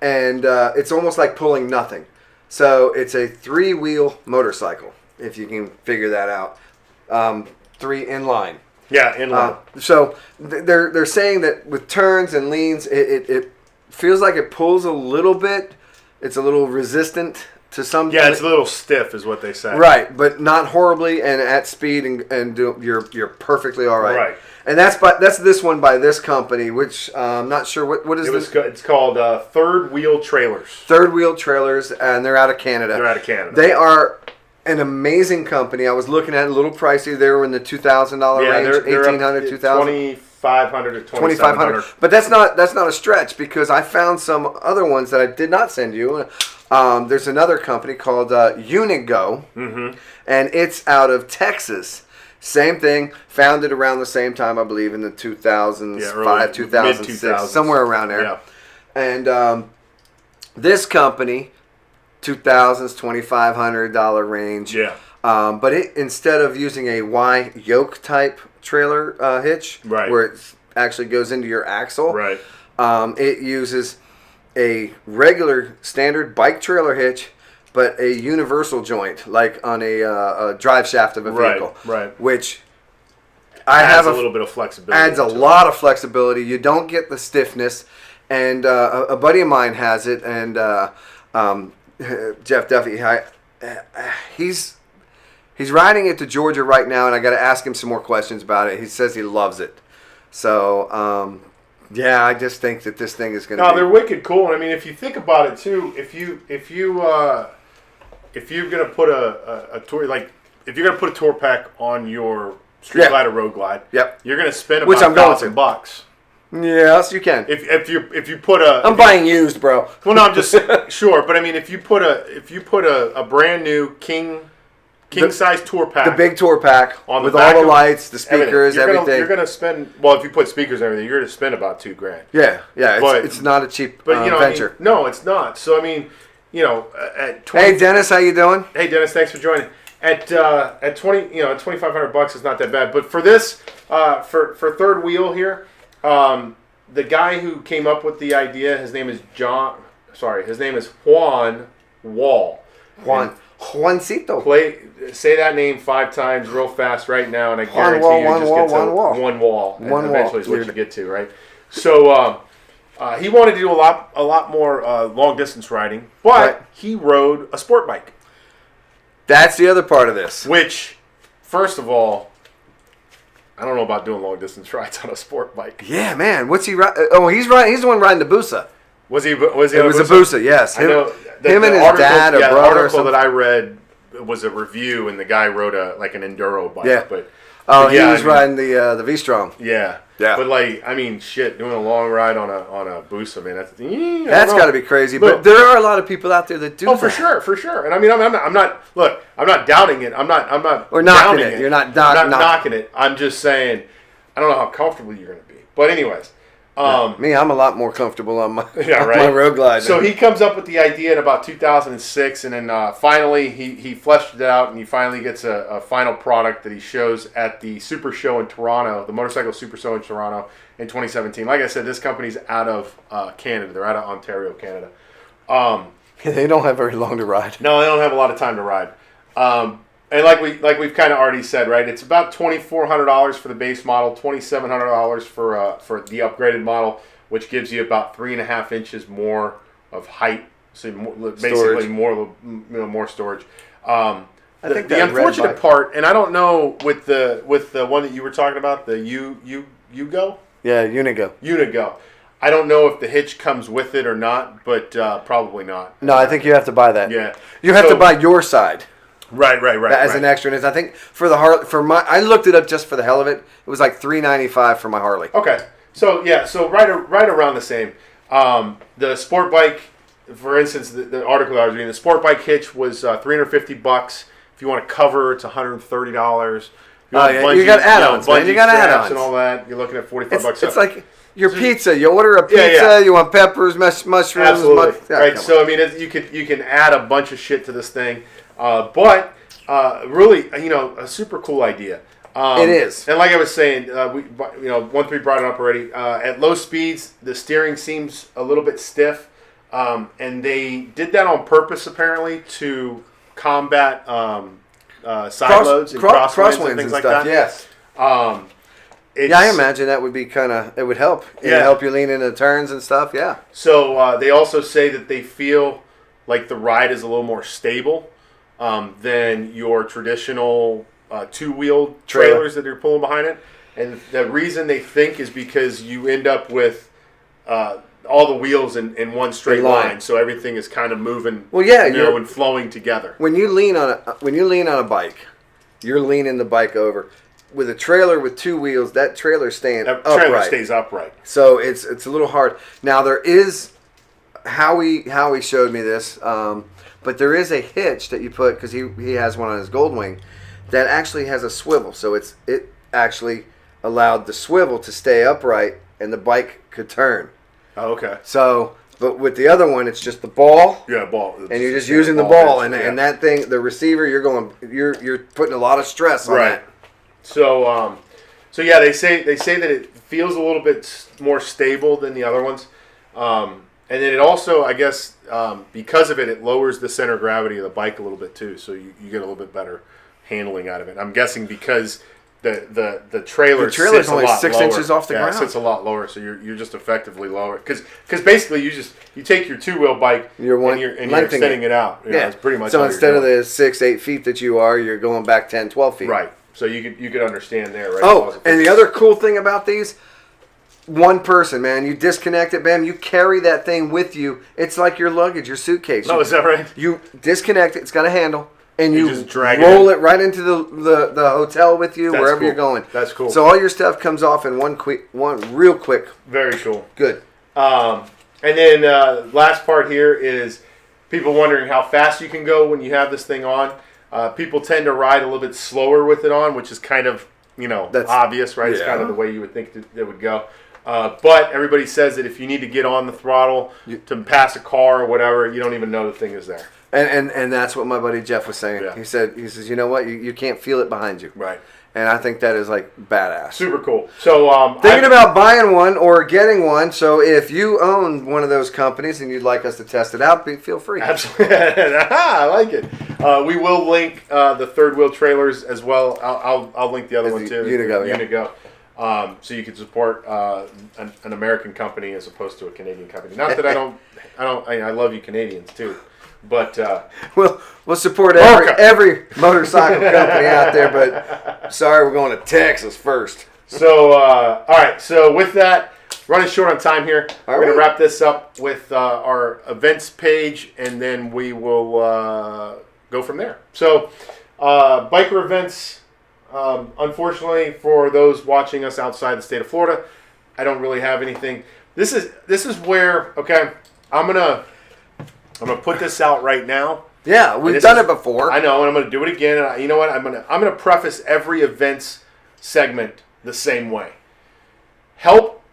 B: and it's almost like pulling nothing. So it's a 3-wheel motorcycle, if you can figure that out. 3 inline.
C: Yeah, inline.
B: So they're saying that with turns and leans, it feels like it pulls a little bit. It's a little resistant to some.
C: Yeah, it's a little stiff, is what they say.
B: Right, but not horribly, and at speed, and you're perfectly all right.
C: Right.
B: And that's this one by this company, which I'm not sure what is this.
C: It's called Third Wheel Trailers.
B: Third Wheel Trailers, and they're out of Canada. They are an amazing company. I was looking at it, a little pricey. They were in the $2,000 range, $1,800, $2,000. $2,500 to $2,500. But that's not a stretch, because I found some other ones that I did not send you. There's another company called Unigo, and it's out of Texas. Same thing, founded around the same time, I believe, in the 2005, 2006, somewhere around there.
C: Yeah.
B: And this company, $2,000, $2,500 range.
C: Yeah.
B: But instead of using a Y yoke type trailer hitch,
C: right,
B: where it actually goes into your axle,
C: right,
B: it uses a regular standard bike trailer hitch, but a universal joint, like on a drive shaft of a vehicle,
C: right,
B: which
C: adds a little bit of flexibility.
B: Adds a lot of flexibility. You don't get the stiffness, and a buddy of mine has it, and Jeff Duffy, he's riding it to Georgia right now, and I got to ask him some more questions about it. He says he loves it. So, yeah, I just think that this thing is going to be...
C: No, they're wicked cool. And I mean, if you think about it too, if you're going to put a tour, like if you're going to put a tour pack on your Street Glide or Road Glide, you're going to spend about $1,000.
B: Yes, you can.
C: If you put a...
B: I'm buying used, bro.
C: Well, no, I'm just sure, but I mean, if you put a brand new king size tour pack,
B: the big tour pack
C: on
B: with all the lights, the speakers, everything.
C: You're gonna spend, well, if you put speakers and everything, you're gonna spend about $2,000.
B: Yeah. It's not a cheap venture.
C: I mean, no, it's not. So I mean, at 20.
B: Hey Dennis, how you doing?
C: Hey Dennis, thanks for joining. At 20, at $2,500, it's not that bad. But for this, for Third Wheel here, the guy who came up with the idea, his name is Juan Wall.
B: Juancito.
C: Say that name 5 times real fast right now, and I guarantee you just get to one wall. And eventually is what you get to, right? So he wanted to do a lot more long distance riding, but he rode a sport bike.
B: That's the other part of this.
C: Which, first of all, I don't know about doing long distance rides on a sport bike.
B: Yeah, man. What's he riding? Oh, he's the one riding the Busa.
C: Was he? It
B: was a Busa, yes.
C: Him and his dad, or brother. The article that I read was a review, and the guy rode an enduro bike.
B: Yeah.
C: But
B: he was riding the V-Strom.
C: Yeah.
B: Yeah.
C: But shit, doing a long ride on a Busa, man,
B: that's got to be crazy. Look, but there are a lot of people out there that do.
C: Oh, that. for sure. And I mean, I'm not doubting it. I'm not.
B: Or knocking it. You're not
C: knocking it. I'm just saying, I don't know how comfortable you're going to be. But anyways.
B: Me, I'm a lot more comfortable on my my road glide.
C: So he comes up with the idea in about 2006, and then finally he fleshed it out, and he finally gets a final product that he shows at the Super Show in Toronto, the Motorcycle Super Show in Toronto in 2017. Like I said, this company's out of Canada. They're out of Ontario, Canada.
B: They don't have very long to ride.
C: No, they don't have a lot of time to ride. And like we've kind of already said, right? It's about $2,400 for the base model, $2,700 for the upgraded model, which gives you about 3.5 inches more of height. So basically more storage. I think the unfortunate part, and I don't know with the one that you were talking about, the Yugo.
B: Yeah, Unigo.
C: I don't know if the hitch comes with it or not, but probably not.
B: No, I think you have to buy that.
C: Yeah,
B: you have to buy your side.
C: Right.
B: As an extra. And I think for the Harley, I looked it up just for the hell of it. It was like $395 for my Harley.
C: Okay. So right around the same. The sport bike, for instance, the article I was reading, the sport bike hitch was $350. If you want to cover, it's $130.
B: You got add-ons, man. You got add-ons
C: and all that. You're looking at $45.
B: It's like your pizza. You order a pizza. You want peppers, mushrooms.
C: Absolutely. Right. So I mean, you can add a bunch of shit to this thing, but really, a super cool idea.
B: It is.
C: And like I was saying, 1-3 brought it up already. At low speeds, the steering seems a little bit stiff, and they did that on purpose apparently to combat side loads and crosswinds and things like
B: stuff,
C: that.
B: Yes. I imagine that would be it would help. It would help you lean into turns and stuff, yeah.
C: So they also say that they feel like the ride is a little more stable than your traditional two-wheeled trailers that you're pulling behind it. And the reason they think is because you end up with all the wheels in one straight line, so everything is kind of moving, and flowing together.
B: When you lean on a bike, you're leaning the bike over. With a trailer with two wheels, that trailer's staying upright.
C: Trailer stays upright.
B: So it's a little hard. Now there is Howie showed me this, but there is a hitch that you put because he has one on his Goldwing that actually has a swivel. So it actually allowed the swivel to stay upright and the bike could turn.
C: Oh, okay.
B: So, but with the other one, it's just the ball.
C: Yeah, ball.
B: And you're just using the ball, and that thing, the receiver, you're putting a lot of stress on that.
C: So, they say that it feels a little bit more stable than the other ones, and then it also, I guess, because of it, it lowers the center of gravity of the bike a little bit too. So you get a little bit better handling out of it. I'm guessing because the trailer's
B: sits only 6 inches off the ground.
C: It sits a lot lower, so you're just effectively lower because basically you take your two-wheel bike and you're extending it out. It's pretty much
B: so instead of the 6-8 feet that you're going back 10-12 feet.
C: Right. So you could understand there, right?
B: Oh, and the other cool thing about these, one person, man, you disconnect it, bam, you carry that thing with you. It's like your luggage, your suitcase.
C: Oh, is that right?
B: You disconnect it. It's got a handle. And you
C: just drag
B: roll it right into the hotel with you, wherever you're going.
C: That's cool.
B: So all your stuff comes off in one real quick.
C: Very cool.
B: Good.
C: And then last part here is people wondering how fast you can go when you have this thing on. People tend to ride a little bit slower with it on, which is kind of, that's obvious, right? Yeah. It's kind of the way you would think that would go. But everybody says that if you need to get on the throttle to pass a car or whatever, you don't even know the thing is there.
B: And that's what my buddy Jeff was saying. Yeah. He says, you know what? You can't feel it behind you.
C: Right.
B: And I think that is like badass.
C: Super cool. So
B: thinking about buying one or getting one. So if you own one of those companies and you'd like us to test it out, feel free.
C: Absolutely. I like it. We will link the third wheel trailers as well. I'll link the other one too.
B: Unigo.
C: So you can support an American company as opposed to a Canadian company. Not that I love you Canadians too. But
B: we'll support every motorcycle company out there, but sorry, we're going to Texas first.
C: So all right. So with that, running short on time here. We're going to wrap this up with our events page, and then we will go from there. So biker events. Unfortunately, for those watching us outside the state of Florida, I don't really have anything. This is where I'm gonna put this out right now.
B: Yeah, we've done it before.
C: I know, and I'm gonna do it again. And you know what? I'm gonna preface every events segment the same way. Help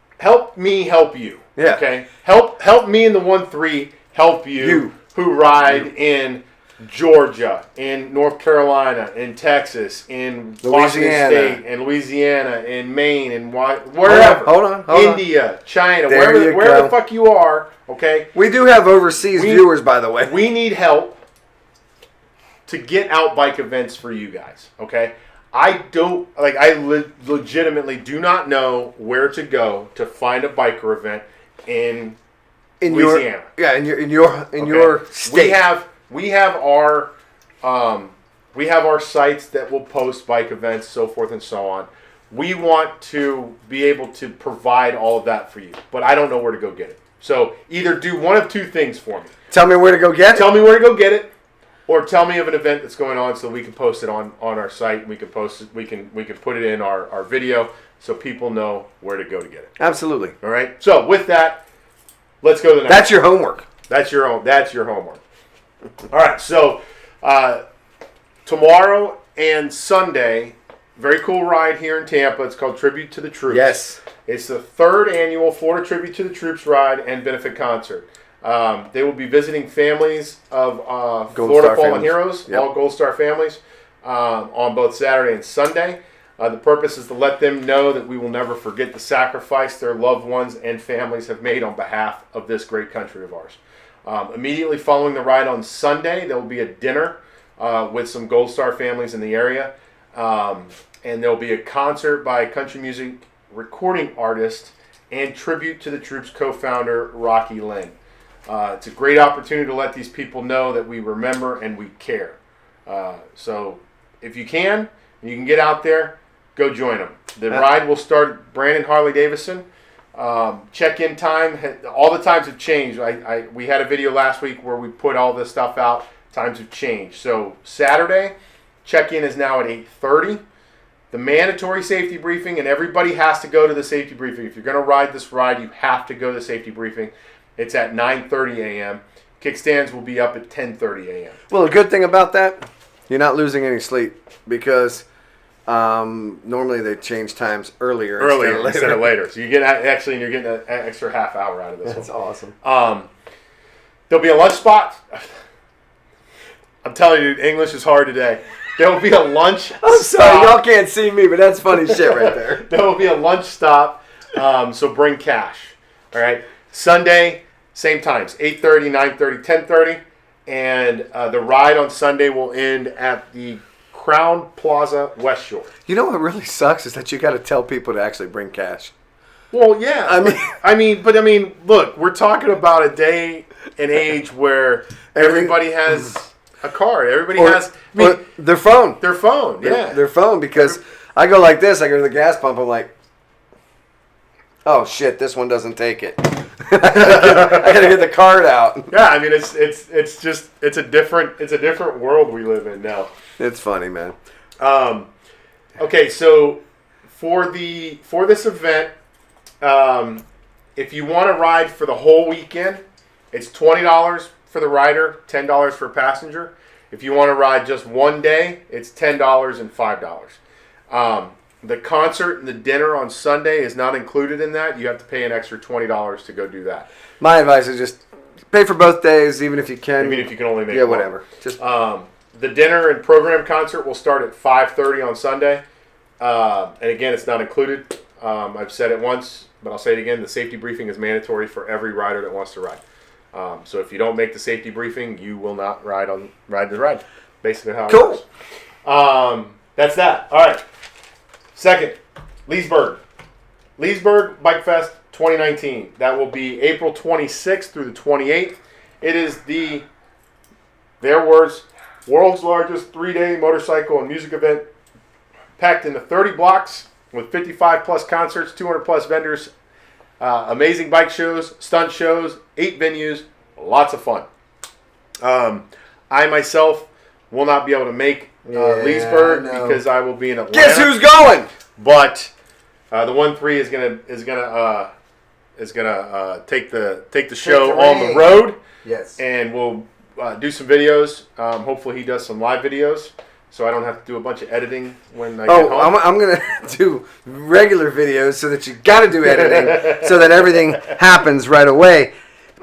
C: me help you.
B: Yeah.
C: Okay. Help me in the 1-3. Help you who ride in Georgia, in North Carolina, in Texas, in Washington State, in Louisiana, in Maine, and wherever.
B: Hold on.
C: India, China, wherever the fuck you are. Okay.
B: We do have overseas viewers, by the way.
C: We need help to get out bike events for you guys. Okay. I legitimately do not know where to go to find a biker event in Louisiana.
B: In your state.
C: We have our sites that will post bike events, so forth and so on. We want to be able to provide all of that for you, but I don't know where to go get it. So either do one of two things for me.
B: Tell me where to go get it.
C: Tell me where to go get it, Or tell me of an event that's going on so we can post it on our site. And we can post it. We can put it in our video so people know where to go to get it.
B: Absolutely.
C: All right. So with that, let's go to the next.
B: That's your homework.
C: That's your homework. All right. So tomorrow and Sunday, very cool ride here in Tampa. It's called Tribute to the Troops.
B: Yes.
C: It's the 3rd annual Florida Tribute to the Troops ride and benefit concert. They will be visiting families of Florida Fallen Heroes, all Gold Star families, on both Saturday and Sunday. The purpose is to let them know that we will never forget the sacrifice their loved ones and families have made on behalf of this great country of ours. Immediately following the ride on Sunday, there will be a dinner with some Gold Star families in the area. And there will be a concert by country music recording artist and Tribute to the Troops co-founder Rocky Lynn. It's a great opportunity to let these people know that we remember and we care. So if you can get out there, go join them. The ride will start at Brandon Harley-Davidson. Check-in time, all the times have changed. We had a video last week where we put all this stuff out. Times have changed. So Saturday, check-in is now at 8:30. The mandatory safety briefing, and everybody has to go to the safety briefing. If you're going to ride this ride, you have to go to the safety briefing. It's at 9:30 a.m. Kickstands will be up at 10:30 a.m.
B: Well, the good thing about that, you're not losing any sleep because normally they change times earlier
C: instead of later. So you get you're getting an extra half hour out of this.
B: That's awesome.
C: There'll be a lunch spot. I'm telling you, English is hard today. There will be a lunch stop.
B: I'm sorry, y'all can't see me, but that's funny shit right there.
C: There will be a lunch stop, so bring cash. All right. Sunday, same times, 8:30, 9:30, 10:30. And the ride on Sunday will end at the Crown Plaza West Shore.
B: You know what really sucks is that you got to tell people to actually bring cash.
C: Well, yeah. I mean, look, we're talking about a day and age where everybody has a card. Everybody has
B: their phone.
C: Their phone, yeah.
B: Their phone, because I go like this. I go to the gas pump. I'm like, oh shit, this one doesn't take it. I gotta get the card out.
C: Yeah, I mean it's a different world we live in now.
B: It's funny, man.
C: Okay, so for this event, if you want to ride for the whole weekend, it's $20 for the rider, $10 for a passenger. If you want to ride just one day, it's $10 and $5. The concert and the dinner on Sunday is not included in that. You have to pay an extra $20 to go do that.
B: My advice is just pay for both days, even if you can.
C: Even if you can only make
B: one.
C: Yeah,
B: whatever. Just
C: the dinner and program concert will start at 5:30 on Sunday. And again, it's not included. I've said it once, but I'll say it again. The safety briefing is mandatory for every rider that wants to ride. So if you don't make the safety briefing, you will not ride the ride. Basically how it works. That's that. All right. Second, Leesburg Bike Fest 2019. That will be April 26th through the 28th. It is their words, world's largest 3-day motorcycle and music event, packed into 30 blocks with 55 plus concerts, 200 plus vendors, amazing bike shows, stunt shows, 8 venues, lots of fun. I myself will not be able to make Leesburg because I will be in Atlanta.
B: Guess who's going?
C: But the 1-3 is gonna take the show on the road.
B: Yes,
C: and we'll do some videos. Hopefully, he does some live videos, so I don't have to do a bunch of editing when I get home.
B: I'm gonna do regular videos so that you got to do editing so that everything happens right away.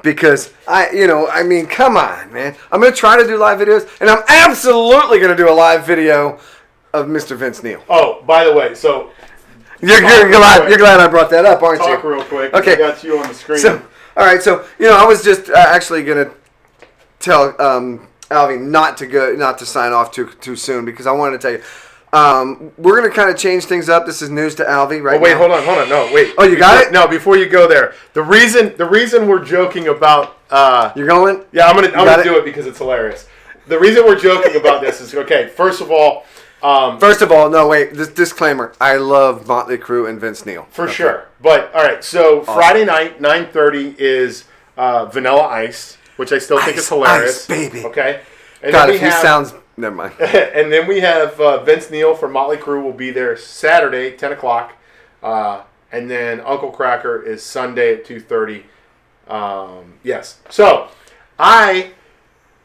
B: Because come on, man. I'm going to try to do live videos, and I'm absolutely going to do a live video of Mr. Vince Neil.
C: Oh, by the way, so
B: you're glad I brought that up, aren't you?
C: Talk real quick.
B: Okay,
C: I got you on the screen.
B: So, all right, so I was just actually going to tell Alvie not to sign off too soon because I wanted to tell you. We're going to kind of change things up. This is news to Alvie right now.
C: Hold on. No, wait.
B: Oh, you got it?
C: No, before you go there. The reason we're joking about...
B: You're going?
C: Yeah, I'm gonna do it because it's hilarious. The reason we're joking about this is, okay, first of all,
B: no, wait, this disclaimer. I love Motley Crue and Vince Neil.
C: For sure. But, all right, so awesome. Friday night, 9:30 is Vanilla Ice, which I still think is hilarious.
B: Ice, baby.
C: Okay? And
B: God, if he sounds... Never mind.
C: And then we have Vince Neil from Motley Crue will be there Saturday, 10 o'clock. And then Uncle Cracker is Sunday at 2:30. Yes. So, I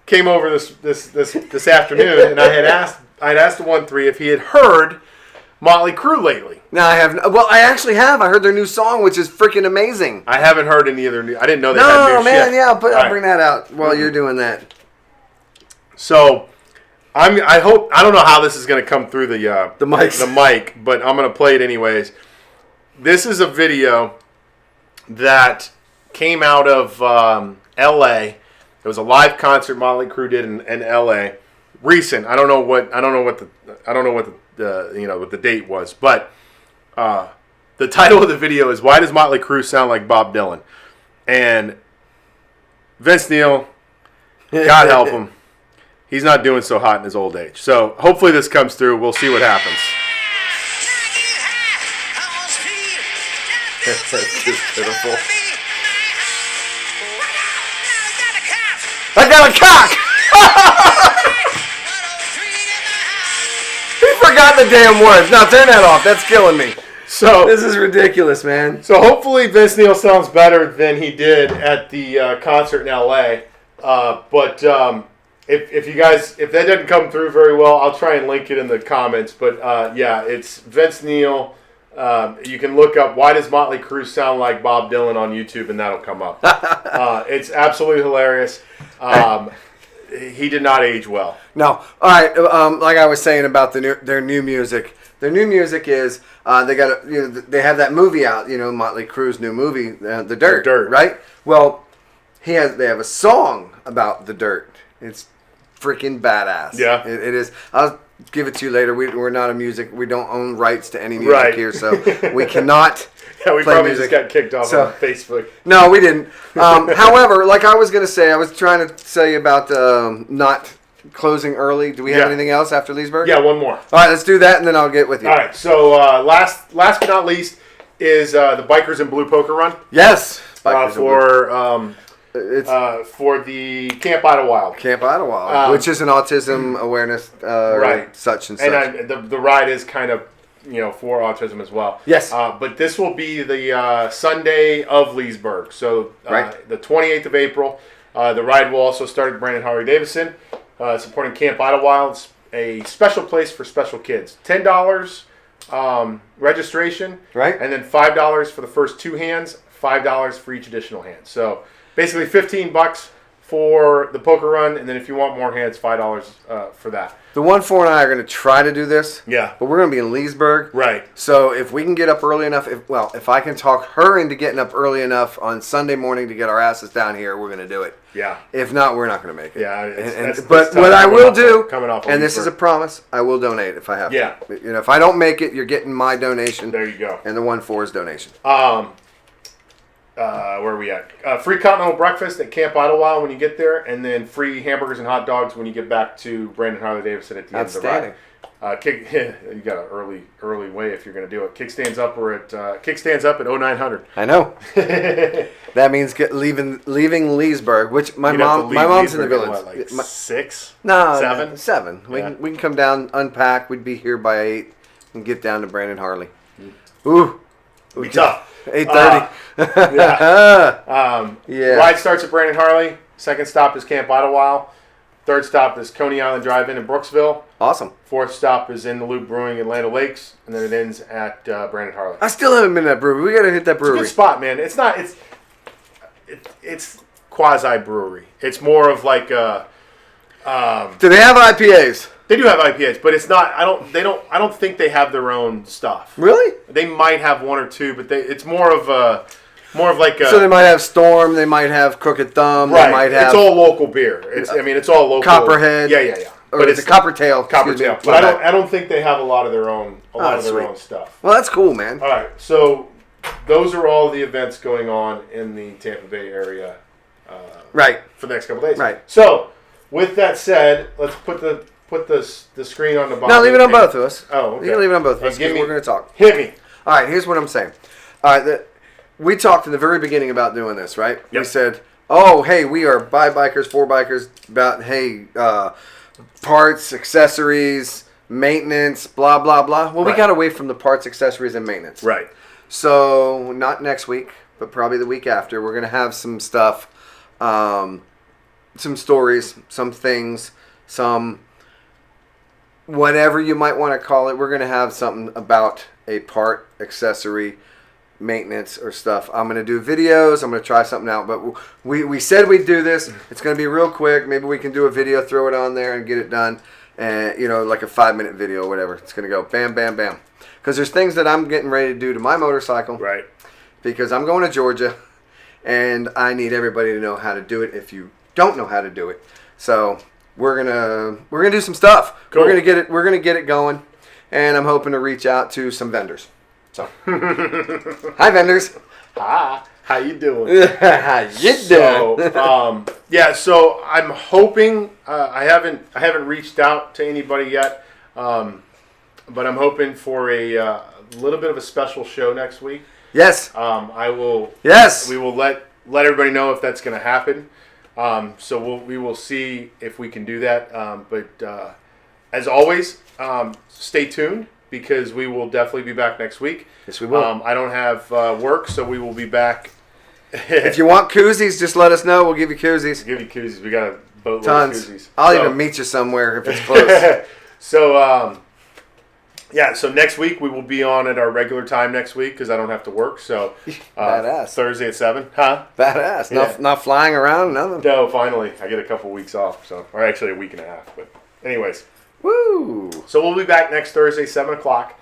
C: came over this afternoon, and I'd asked the 1-3 if he had heard Motley Crue lately.
B: No, I have. Well, I actually have. I heard their new song, which is freaking amazing.
C: I haven't heard any other new. I didn't know they had new
B: man,
C: shit.
B: yeah. But I'll bring that out while you're doing that.
C: So, I hope. I don't know how this is going to come through the mic, but I'm going to play it anyways. This is a video that came out of L.A. It was a live concert Motley Crue did in L.A. Recent. I don't know what the date was, but the title of the video is "Why Does Motley Crue Sound Like Bob Dylan?" And Vince Neil, God help him, he's not doing so hot in his old age. So hopefully this comes through. We'll see what happens.
B: That's just pitiful. I got a cock! He forgot the damn words. Now turn that off. That's killing me.
C: So
B: this is ridiculous, man.
C: So hopefully Vince Neil sounds better than he did at the concert in L.A. But if that doesn't come through very well, I'll try and link it in the comments. But yeah, it's Vince Neil. You can look up "Why Does Motley Crue Sound Like Bob Dylan" on YouTube, and that'll come up. It's absolutely hilarious. He did not age well.
B: No. All right. Like I was saying about their new music. Their new music is they have that movie out. Motley Crue's new movie, The Dirt. Right. Well, they have a song about the dirt. It's freaking badass.
C: Yeah.
B: It is. I'll give it to you later. We're not a music. We don't own rights to any music here, so we cannot.
C: Yeah, we
B: play
C: probably
B: music.
C: just got kicked off on Facebook.
B: No, we didn't. However, like I was going to say, I was trying to say about not closing early. Do we have anything else after Leesburg?
C: Yeah, one more.
B: All right, let's do that, and then I'll get with you.
C: All right, so last but not least is the Bikers in Blue Poker Run.
B: Yes.
C: For the Camp Idlewild.
B: Camp Idlewild, which is an autism awareness,
C: right?
B: Such and such.
C: And the ride is kind of for autism as well.
B: Yes.
C: But this will be the Sunday of Leesburg, so the 28th of April. The ride will also start at Brandon Harley-Davidson, supporting Camp Idlewild, a special place for special kids. $10 registration,
B: right?
C: And then $5 for the first two hands, $5 for each additional hand. So basically $15 for the poker run, and then if you want more hands, $5 for that.
B: The 1-4 and I are going to try to do this.
C: Yeah.
B: But we're going to be in Leesburg.
C: Right.
B: So if we can get up early enough, if I can talk her into getting up early enough on Sunday morning to get our asses down here, we're going to do it.
C: Yeah.
B: If not, we're not going to make it.
C: Yeah.
B: But what I will do,
C: coming off
B: and this is a promise, I will donate if I have to.
C: Yeah.
B: If I don't make it, you're getting my donation.
C: There you go.
B: And the 1-4's donation.
C: Where are we at? Free continental breakfast at Camp Idlewild when you get there, and then free hamburgers and hot dogs when you get back to Brandon Harley-Davidson at the end of the ride. You got an early way if you're going to do it. Kickstands up at 0900.
B: I know. That means leaving Leesburg, which my mom's in the village.
C: What, like 6?
B: No,
C: 7?
B: 7. We can come down, unpack. We'd be here by 8 and get down to Brandon Harley. Ooh.
C: It'd be tough.
B: 8:30.
C: Yeah. Ride starts at Brandon Harley. Second stop is Camp Idlewild. Third stop is Coney Island Drive-In in Brooksville.
B: Awesome.
C: Fourth stop is In the Loop Brewing in Land O'Lakes, and then it ends at Brandon Harley.
B: I still haven't been to that brewery. We got to hit that brewery.
C: It's a good spot, man. It's not. It's quasi brewery. It's more of like a.
B: Do they have IPAs?
C: They do have IPAs, but it's not. I don't think they have their own stuff.
B: Really?
C: They might have one or two, but it's more of like a.
B: So they might have Storm. They might have Crooked Thumb.
C: Right.
B: They might have.
C: It's all local beer. It's all local.
B: Copperhead.
C: Yeah.
B: But it's a Coppertail.
C: Coppertail. But I don't think they have a lot of their own. Own stuff.
B: Well, that's cool, man.
C: All right, so those are all the events going on in the Tampa Bay area.
B: Right.
C: For the next couple days.
B: Right.
C: So with that said, let's put the screen on the bottom.
B: No, leave it on both of us.
C: Oh, okay.
B: You can leave it on both of us because we're going to talk.
C: Hit me.
B: All right, here's what I'm saying. All right, we talked in the very beginning about doing this, right?
C: Yep.
B: We said Oh, hey, we are by bikers, for bikers, about, hey, parts, accessories, maintenance, blah, blah, blah. Well, we got away from the parts, accessories, and maintenance.
C: Right.
B: So, not next week, but probably the week after, we're going to have some stuff, some stories, some things, some whatever you might want to call it. We're going to have something about a part, accessory, maintenance, or stuff. I'm going to do videos. I'm going to try something out. But we said we'd do this. It's going to be real quick. Maybe we can do a video, throw it on there, and get it done. And, like a 5-minute video or whatever. It's going to go bam, bam, bam. Because there's things that I'm getting ready to do to my motorcycle.
C: Right.
B: Because I'm going to Georgia, and I need everybody to know how to do it if you don't know how to do it. So we're gonna do some stuff.
C: Cool.
B: We're gonna get it going, and I'm hoping to reach out to some vendors. So hi vendors.
C: Hi. How you doing?
B: How you doing?
C: So, so I'm hoping I haven't reached out to anybody yet. But I'm hoping for a little bit of a special show next week.
B: Yes.
C: I will.
B: Yes.
C: We will let everybody know if that's going to happen. So we will see if we can do that. But as always, stay tuned because we will definitely be back next week.
B: Yes, we will.
C: I don't have work, so we will be back.
B: If you want koozies, just let us know. We'll give you koozies.
C: Give you koozies. We got a boatload
B: Tons.
C: of koozies.
B: I'll even meet you somewhere if it's close.
C: So. So next week we will be on at our regular time next week because I don't have to work. So
B: Badass.
C: Thursday at 7. Huh?
B: Badass.
C: Yeah.
B: Not flying around, nothing.
C: No, finally. I get a couple weeks off. Or actually a week and a half. But anyways.
B: Woo!
C: So we'll be back next Thursday, 7 o'clock.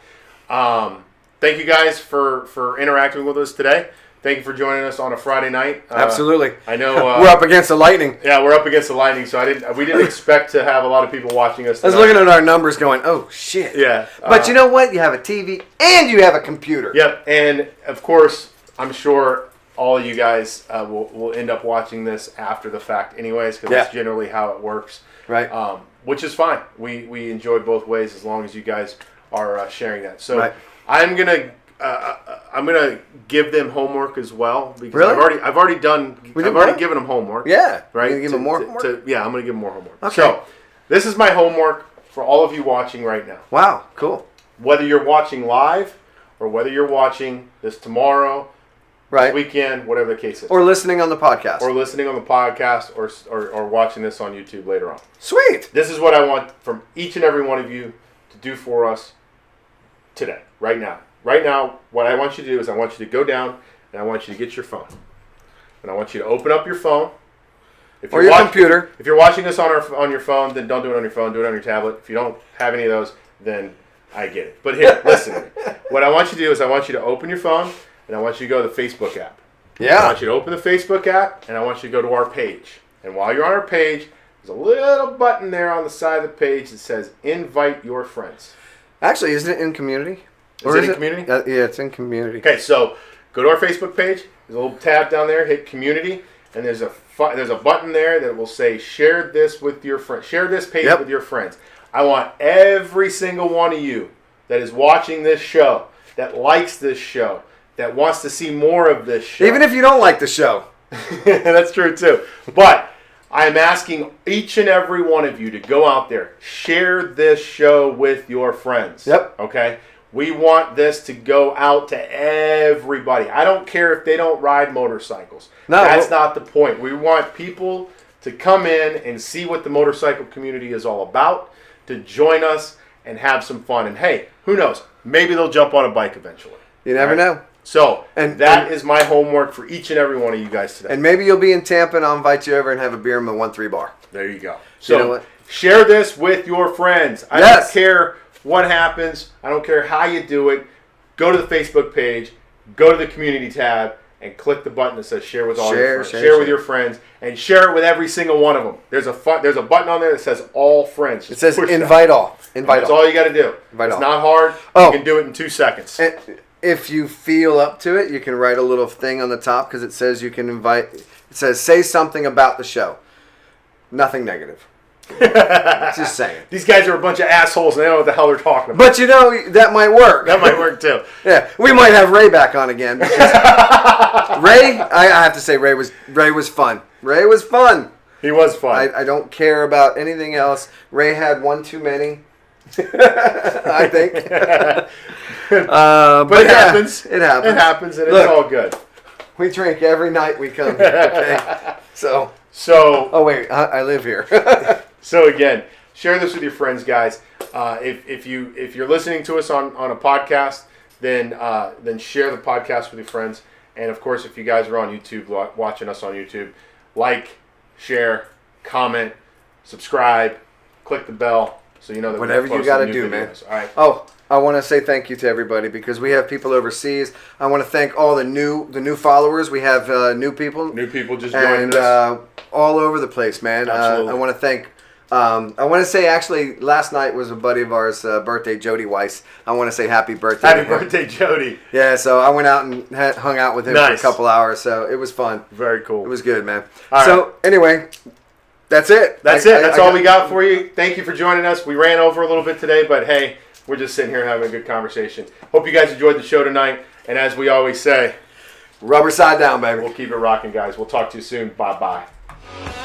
C: Thank you guys for interacting with us today. Thank you for joining us on a Friday night.
B: Absolutely.
C: I know
B: we're up against the lightning.
C: Yeah, we're up against the lightning, so we didn't expect to have a lot of people watching us tonight.
B: I was looking at our numbers going, oh, shit.
C: Yeah.
B: But you know what? You have a TV and you have a computer.
C: Yep, and of course, I'm sure all of you guys will end up watching this after the fact anyways, because that's generally how it works.
B: Right.
C: Which is fine. We enjoy both ways as long as you guys are sharing that. So
B: right.
C: I'm gonna give them homework as well because
B: really?
C: I've already given them homework.
B: Yeah.
C: Right.
B: You're gonna give them more homework?
C: I'm gonna give them more homework.
B: Okay.
C: So this is my homework for all of you watching right now.
B: Wow. Cool.
C: Whether you're watching live or whether you're watching this tomorrow,
B: right,
C: this weekend, whatever the case is,
B: or listening on the podcast,
C: or watching this on YouTube later on.
B: Sweet.
C: This is what I want from each and every one of you to do for us today, right now. Right now, what I want you to do is I want you to go down and I want you to get your phone. And I want you to open up your phone.
B: Or your computer.
C: If you're watching this on your phone, then don't do it on your phone. Do it on your tablet. If you don't have any of those, then I get it. But here, listen to me. What I want you to do is I want you to open your phone and I want you to go to the Facebook app.
B: Yeah.
C: I want you to open the Facebook app and I want you to go to our page. And while you're on our page, there's a little button there on the side of the page that says invite your friends.
B: Actually, isn't it in community?
C: Is it in community?
B: Yeah, it's in community.
C: Okay, so go to our Facebook page. There's a little tab down there. Hit community, and there's a button there that will say share this with your friends. Share this page with your friends. I want every single one of you that is watching this show, that likes this show, that wants to see more of this show.
B: Even if you don't like the show.
C: That's true too. But I'm asking each and every one of you to go out there, share this show with your friends.
B: Yep.
C: Okay? We want this to go out to everybody. I don't care if they don't ride motorcycles.
B: No,
C: that's not the point. We want people to come in and see what the motorcycle community is all about, to join us and have some fun. And hey, who knows? Maybe they'll jump on a bike eventually.
B: You never know.
C: So that is my homework for each and every one of you guys today.
B: And maybe you'll be in Tampa and I'll invite you over and have a beer in the 1-3 bar.
C: There you go. So
B: you know what?
C: Share this with your friends. I don't care what happens. I don't care how you do it. Go to the Facebook page, go to the community tab, and click the button that says share with all your friends. Share with your friends, and share it with every single one of them. There's a button on there that says all friends.
B: It says invite all.
C: That's all you got to do. It's not hard. You can do it in 2 seconds.
B: And if you feel up to it, you can write a little thing on the top because it says you can invite. It says say something about the show. Nothing negative. Just saying.
C: These guys are a bunch of assholes and they don't know what the hell they're talking about.
B: But you know, that might work.
C: That might work too.
B: Yeah. We might have Ray back on again. Ray, I have to say Ray was fun. Ray was fun.
C: He was fun.
B: I don't care about anything else. Ray had one too many. I think. But
C: it happens.
B: It happens.
C: It happens, and
B: Look,
C: it's all good.
B: We drink every night we come here. Okay? So.
C: Oh
B: wait, I live here.
C: So again, share this with your friends, guys. If you're listening to us on a podcast, then share the podcast with your friends. And of course, if you guys are on YouTube, watching us on YouTube, like, share, comment, subscribe, click the bell, so you know that
B: whatever you got to do, man.
C: All right.
B: Oh, I want to say thank you to everybody because we have people overseas. I want to thank all the new followers. We have new people.
C: New people just joining us.
B: And all over the place, man.
C: Absolutely.
B: I want to thank. I want to say actually last night was a buddy of ours' birthday, Jody Weiss. I want to say happy birthday.
C: Happy birthday, Jody.
B: Yeah, so I went out and hung out with him for a couple hours, so it was fun.
C: Very cool.
B: It was good, man.
C: All
B: so
C: right.
B: Anyway, that's it.
C: That's it. That's all we got for you. Thank you for joining us. We ran over a little bit today, but hey, we're just sitting here having a good conversation. Hope you guys enjoyed the show tonight. And as we always say,
B: rubber side down, baby.
C: We'll keep it rocking, guys. We'll talk to you soon. Bye-bye.